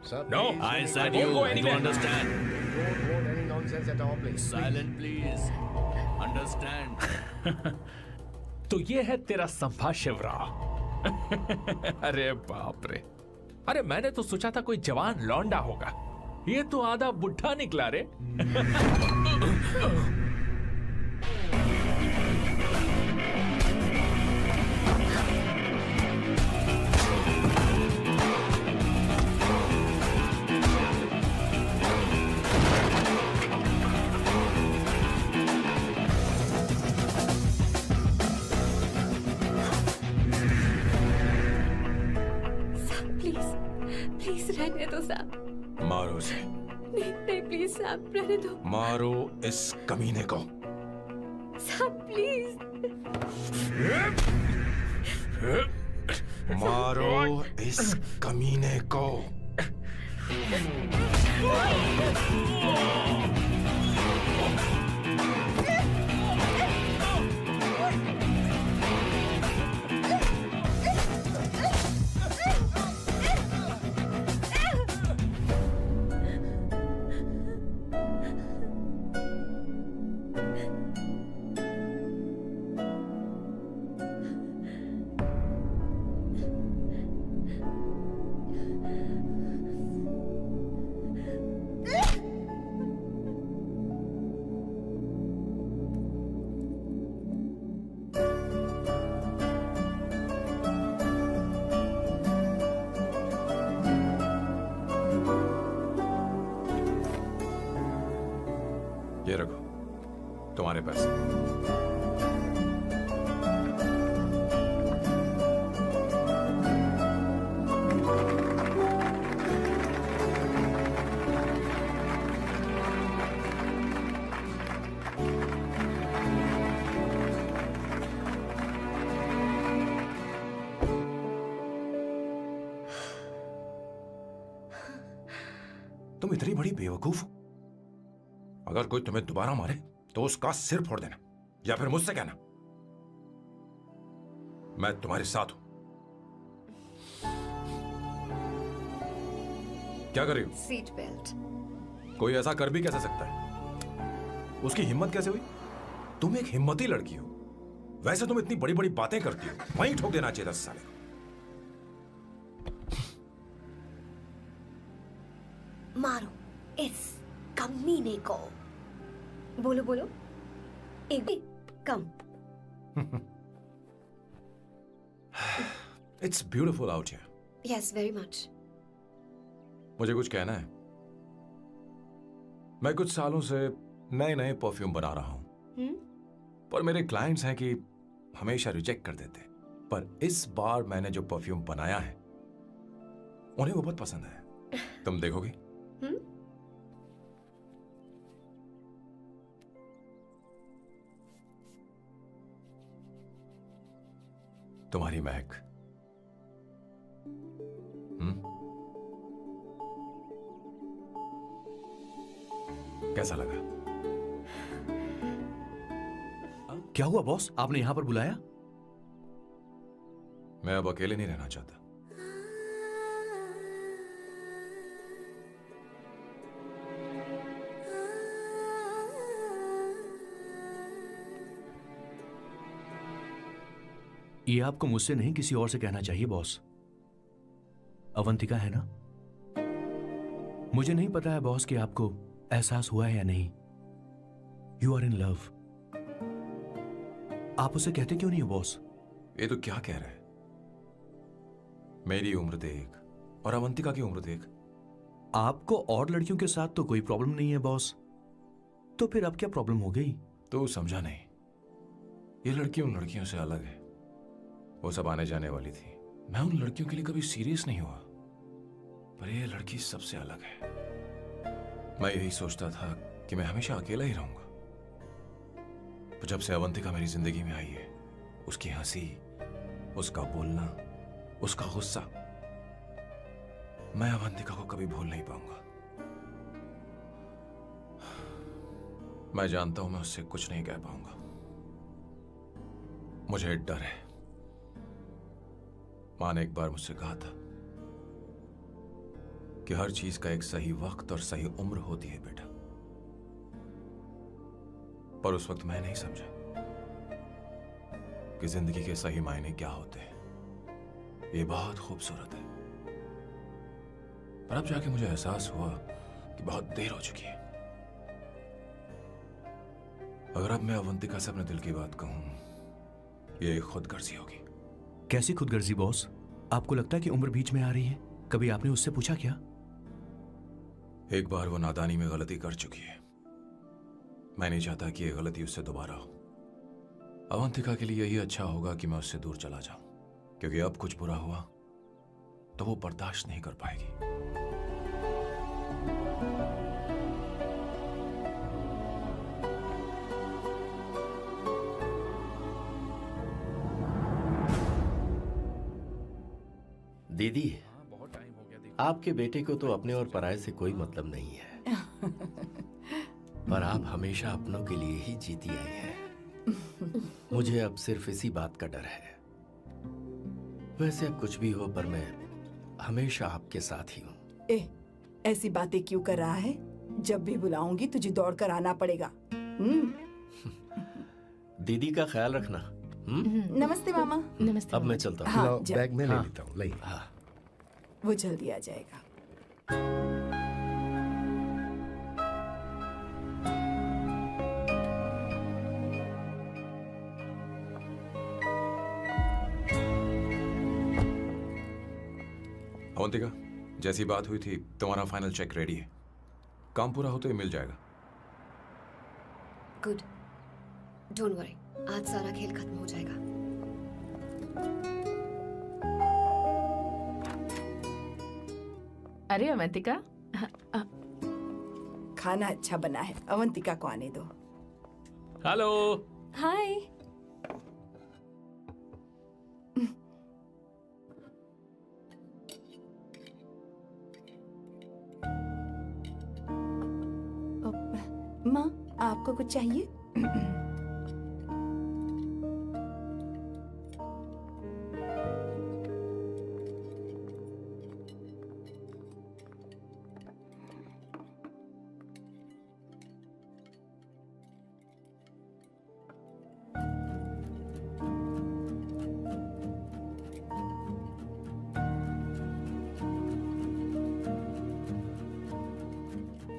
Sir, No, please. I said won't you. go You anywhere. understand? Don't want any nonsense at all, please. Silent, please. Understand? तो ये है तेरा संभाशिव राव। अरे बाप रे, अरे मैंने तो सोचा था कोई जवान लौंडा होगा, ये तो आधा बुढ़ा निकला रे। प्लीज रहने दो सैम। मारो उसे, नहीं प्लीज सैम, रहने दो। मारो इस कमीने को। Sam please. मारो इस कमीने को। ये रखो तुम्हारे पैसे। तुम इतनी बड़ी बेवकूफ हो? अगर कोई तुम्हें दोबारा मारे तो उसका सिर फोड़ देना, या फिर मुझसे कहना मैं तुम्हारे साथ हूं। क्या कर रही हो? Seat belt. कोई ऐसा कर भी कैसे सकता है? उसकी हिम्मत कैसे हुई? तुम एक हिम्मती लड़की हो, वैसे तुम इतनी बड़ी बड़ी बातें करती हो, वहीं ठोक देना चाहिए था साले को। मारो इस कमीने को। बोलो बोलो, एक भी कम। It's beautiful out here. Yes, very much. मुझे कुछ कहना है। मैं कुछ सालों से नए नए परफ्यूम बना रहा हूं, पर मेरे क्लाइंट्स हैं कि हमेशा रिजेक्ट कर देते। पर इस बार मैंने जो परफ्यूम बनाया है उन्हें वो बहुत पसंद है। तुम देखोगी? तुम्हारी महक। कैसा लगा? क्या हुआ बॉस, आपने यहां पर बुलाया? मैं अब अकेले नहीं रहना चाहता। ये आपको मुझसे नहीं किसी और से कहना चाहिए बॉस। अवंतिका है ना? मुझे नहीं पता है बॉस कि आपको एहसास हुआ है या नहीं। You are in love. आप उसे कहते क्यों नहीं हो बॉस? ये तो क्या कह रहे हैं? मेरी उम्र देख और अवंतिका की उम्र देख। आपको और लड़कियों के साथ तो कोई प्रॉब्लम नहीं है बॉस, तो फिर अब क्या प्रॉब्लम हो गई? तो समझा नहीं। ये लड़की उन लड़कियों से अलग है। वो सब आने जाने वाली थी। मैं उन लड़कियों के लिए कभी सीरियस नहीं हुआ, पर ये लड़की सबसे अलग है। मैं यही सोचता था कि मैं हमेशा अकेला ही रहूंगा, पर जब से अवंतिका मेरी जिंदगी में आई है, उसकी हंसी, उसका बोलना, उसका गुस्सा, मैं अवंतिका को कभी भूल नहीं पाऊंगा। मैं जानता हूं मैं उससे कुछ नहीं कह पाऊंगा। मुझे डर है। मां ने एक बार मुझसे कहा था कि हर चीज का एक सही वक्त और सही उम्र होती है बेटा, पर उस वक्त मैं नहीं समझा कि जिंदगी के सही मायने क्या होते हैं। ये बहुत खूबसूरत है, पर अब जाके मुझे एहसास हुआ कि बहुत देर हो चुकी है। अगर अब मैं अवंतिका से अपने दिल की बात कहूं, ये एक खुदगर्जी होगी। कैसी खुदगर्जी बॉस? आपको लगता है कि उम्र बीच में आ रही है? कभी आपने उससे पूछा क्या? एक बार वो नादानी में गलती कर चुकी है। मैं नहीं चाहता कि ये गलती उससे दोबारा हो। अवंतिका के लिए यही अच्छा होगा कि मैं उससे दूर चला जाऊं, क्योंकि अब कुछ बुरा हुआ तो वो बर्दाश्त नहीं कर पाएगी। दीदी, बहुत टाइम हो गया। आपके बेटे को तो अपने और पराये से कोई मतलब नहीं है, पर आप हमेशा अपनों के लिए ही जीती आई हैं। मुझे अब सिर्फ इसी बात का डर है। वैसे अब कुछ भी हो, पर मैं हमेशा आपके साथ ही हूँ। ऐसी बातें क्यों कर रहा है? जब भी बुलाऊंगी तुझे दौड़ कर आना पड़ेगा। दीदी का ख्याल रखना। नमस्ते मामा। नमस्ते। अब मैं चलता हूँ। हाँ, लाओ, जा। बैग में ले हाँ। लेता हूँ। लाइए। हाँ। वो जल्दी आ जाएगा। अवंतिका, जैसी बात हुई थी तुम्हारा फाइनल चेक रेडी है। काम पूरा होते ही मिल जाएगा। गुड, डोंट वरी, आज सारा खेल खत्म हो जाएगा। अरे अवंतिका, खाना अच्छा बना है, अवंतिका को आने दो। हेलो। हाय। माँ, आपको कुछ चाहिए?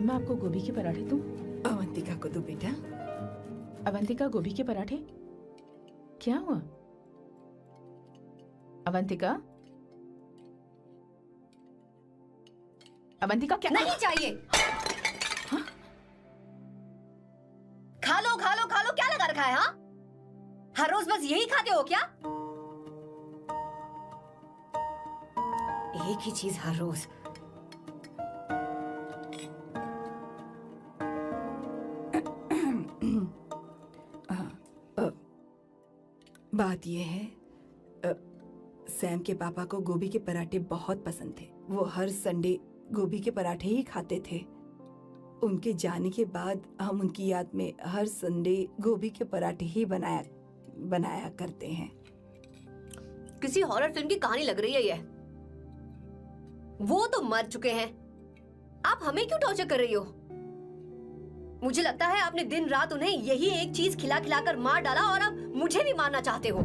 मैं आपको गोभी के पराठे दूं? अवंतिका को दो बेटा। अवंतिका, गोभी के पराठे? क्या हुआ अवंतिका? अवंतिका क्या? नहीं चाहिए। हाँ? खा लो खा लो खा लो, क्या लगा रखा है? हाँ, हर रोज बस यही खाते हो क्या? एक ही चीज हर रोज। बात यह है, सैम के पापा को गोभी के पराठे बहुत पसंद थे। वो हर संडे गोभी के पराठे ही खाते थे। उनके जाने के बाद हम उनकी याद में हर संडे गोभी के पराठे ही बनाया करते हैं। किसी हॉरर फिल्म की कहानी लग रही है ये। वो तो मर चुके हैं, आप हमें क्यों टॉर्चर कर रही हो? मुझे लगता है आपने दिन रात उन्हें यही एक चीज खिला खिला कर मार डाला और अब मुझे भी मारना चाहते हो।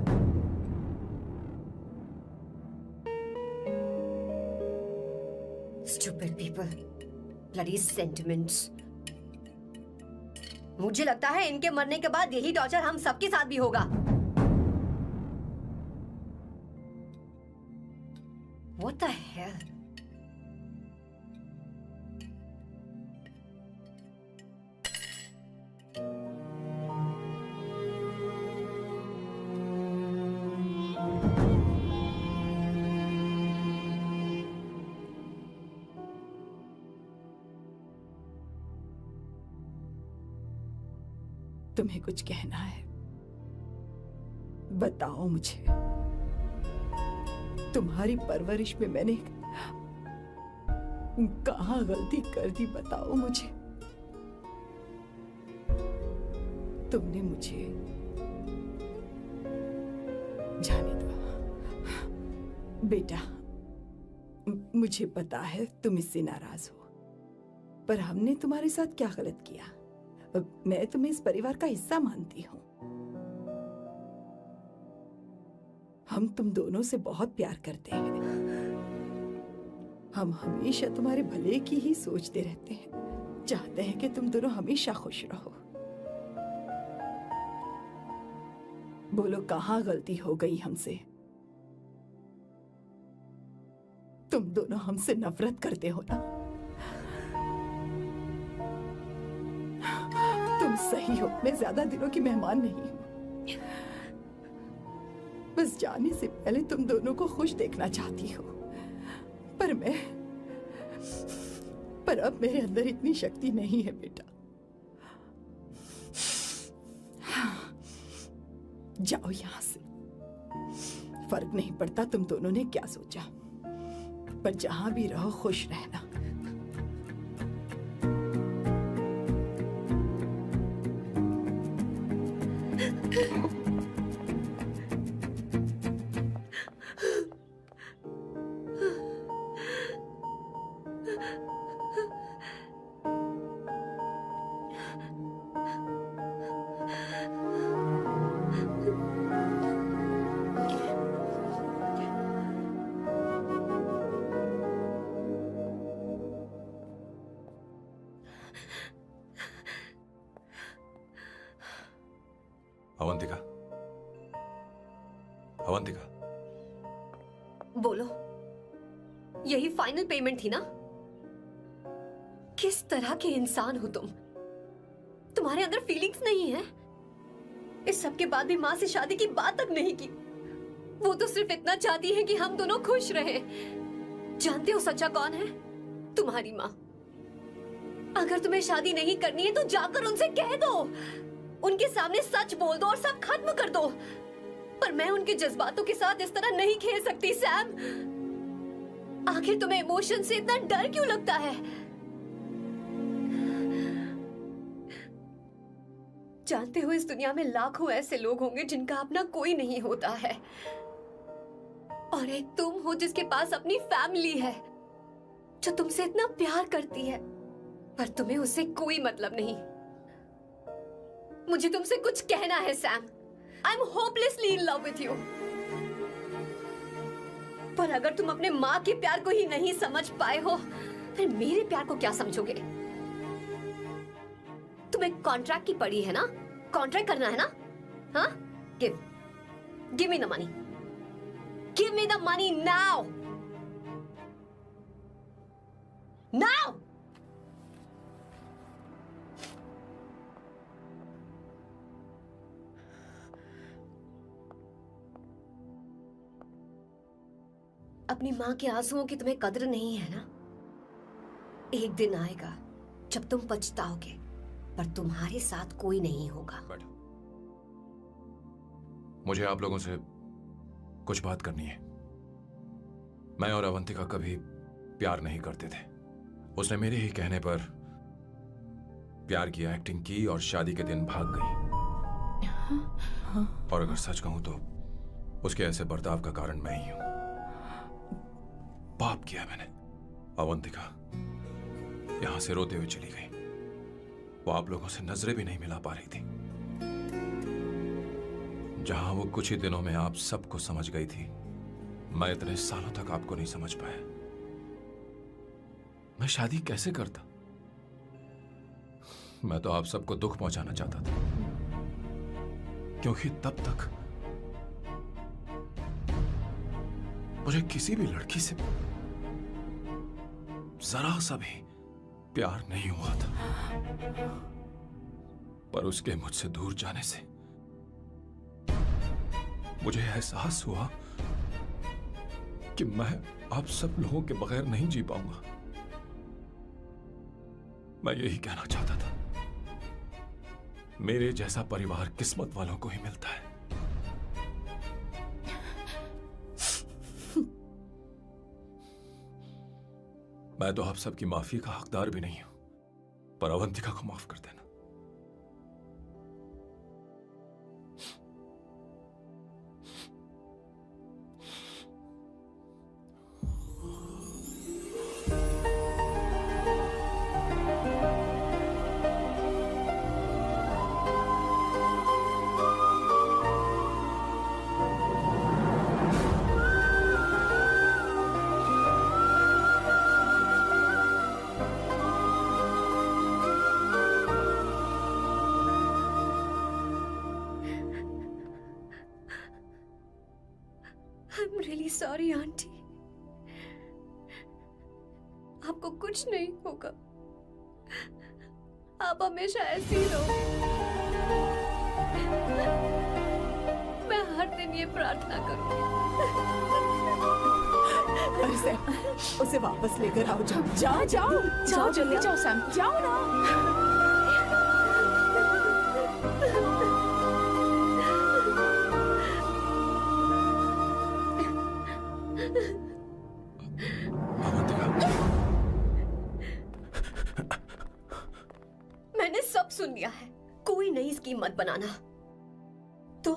Stupid people, bloody sentiments। मुझे लगता है इनके मरने के बाद यही टॉर्चर हम सबके साथ भी होगा। What the hell? तुम्हें कुछ कहना है? बताओ मुझे। तुम्हारी परवरिश में मैंने कहाँ गलती कर दी, बताओ मुझे। तुमने मुझे जाने दो बेटा। मुझे पता है तुम इससे नाराज हो, पर हमने तुम्हारे साथ क्या गलत किया? मैं तुम्हें इस परिवार का हिस्सा मानती हूँ। हम तुम दोनों से बहुत प्यार करते हैं। हम हमेशा तुम्हारे भले की ही सोचते रहते हैं, चाहते हैं कि तुम दोनों हमेशा खुश रहो। बोलो, कहाँ गलती हो गई हमसे? तुम दोनों हमसे नफरत करते हो ना? तुम सही हो, मैं ज्यादा दिनों की मेहमान नहीं हूं। बस जाने से पहले तुम दोनों को खुश देखना चाहती हो, पर अब मेरे अंदर इतनी शक्ति नहीं है बेटा। जाओ यहां से। फर्क नहीं पड़ता तुम दोनों ने क्या सोचा, पर जहां भी रहो खुश रहना। अवंतिका, अवंतिका, बोलो, यही फाइनल पेमेंट थी ना? किस तरह के इंसान हो तुम? तुम्हारे अंदर फीलिंग्स नहीं है? इस सब के बाद भी माँ से शादी की बात तक नहीं की। वो तो सिर्फ इतना चाहती है कि हम दोनों खुश रहें। जानते हो सच्चा कौन है? तुम्हारी माँ। अगर तुम्हें शादी नहीं करनी है तो जाकर उनसे कह दो, उनके सामने सच बोल दो और सब खत्म कर दो। पर मैं उनके जज्बातों के साथ इस तरह नहीं खेल सकती सैम। आखिर तुम्हें इमोशन से इतना डर क्यों लगता है? जानते हो इस दुनिया में लाखों ऐसे लोग होंगे जिनका अपना कोई नहीं होता है, और एक तुम हो जिसके पास अपनी फैमिली है जो तुमसे इतना प्यार करती है, पर तुम्हें उससे कोई मतलब नहीं। मुझे तुमसे कुछ कहना है Sam. I am hopelessly in love with you. पर अगर तुम अपने माँ के प्यार को ही नहीं समझ पाए हो, फिर मेरे प्यार को क्या समझोगे? तुम्हें कॉन्ट्रैक्ट की पड़ी है ना, कॉन्ट्रैक्ट करना है ना? हाँ, give me the money, give me the money now, now. अपनी माँ के आंसुओं की तुम्हें कद्र नहीं है ना? एक दिन आएगा जब तुम पछताओगे, पर तुम्हारे साथ कोई नहीं होगा। मुझे आप लोगों से कुछ बात करनी है। मैं और अवंतिका कभी प्यार नहीं करते थे। उसने मेरे ही कहने पर प्यार की एक्टिंग की और शादी के दिन भाग गई। और अगर सच कहूं तो उसके ऐसे बर्ताव का कारण मैं ही हूं। पाप किया मैंने। अवंतिका यहां से रोते हुए चली गई। वो आप लोगों से नजरें भी नहीं मिला पा रही थी। जहां वो कुछ ही दिनों में आप सबको समझ गई थी, मैं इतने सालों तक आपको नहीं समझ पाया। मैं शादी कैसे करता? मैं तो आप सबको दुख पहुंचाना चाहता था, क्योंकि तब तक मुझे किसी भी लड़की से जरा सा भी प्यार नहीं हुआ था। पर उसके मुझसे दूर जाने से मुझे एहसास हुआ कि मैं आप सब लोगों के बगैर नहीं जी पाऊंगा। मैं यही कहना चाहता था, मेरे जैसा परिवार किस्मत वालों को ही मिलता है। मैं तो आप सबकी माफी का हकदार भी नहीं हूं, पर अवंतिका को माफ कर देना। I'm really sorry, aunty. आपको कुछ नहीं होगा। आप हमेशा ऐसी ही रहो। मैं हर दिन ये प्रार्थना करूंगी। अरे सैम, उसे वापस लेकर आओ। जाओ जाओ जाओ जल्दी जाओ सैम। जाओ ना। मैंने सब सुन लिया है। कोई नई स्कीम मत बनाना। तो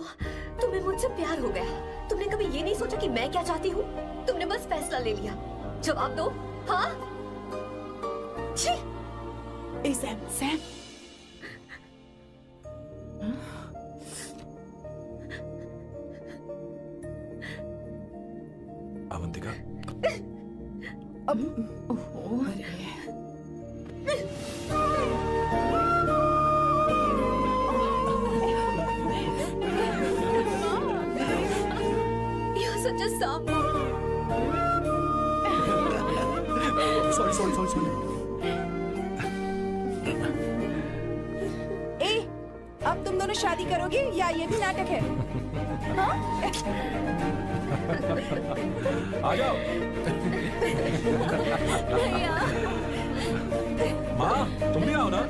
तुम्हें मुझसे प्यार हो गया। तुमने कभी ये नहीं सोचा कि मैं क्या चाहती हूँ? तुमने बस फैसला ले लिया। जवाब दो। हाँ? छी! ए सैम, सैम। अवंतिका, अब अरे You're such a samba. Sorry. ए, अब तुम दोनों शादी करोगे या ये भी नाटक है? हाँ? आ जाओ। माँ, तुम भी आओ ना।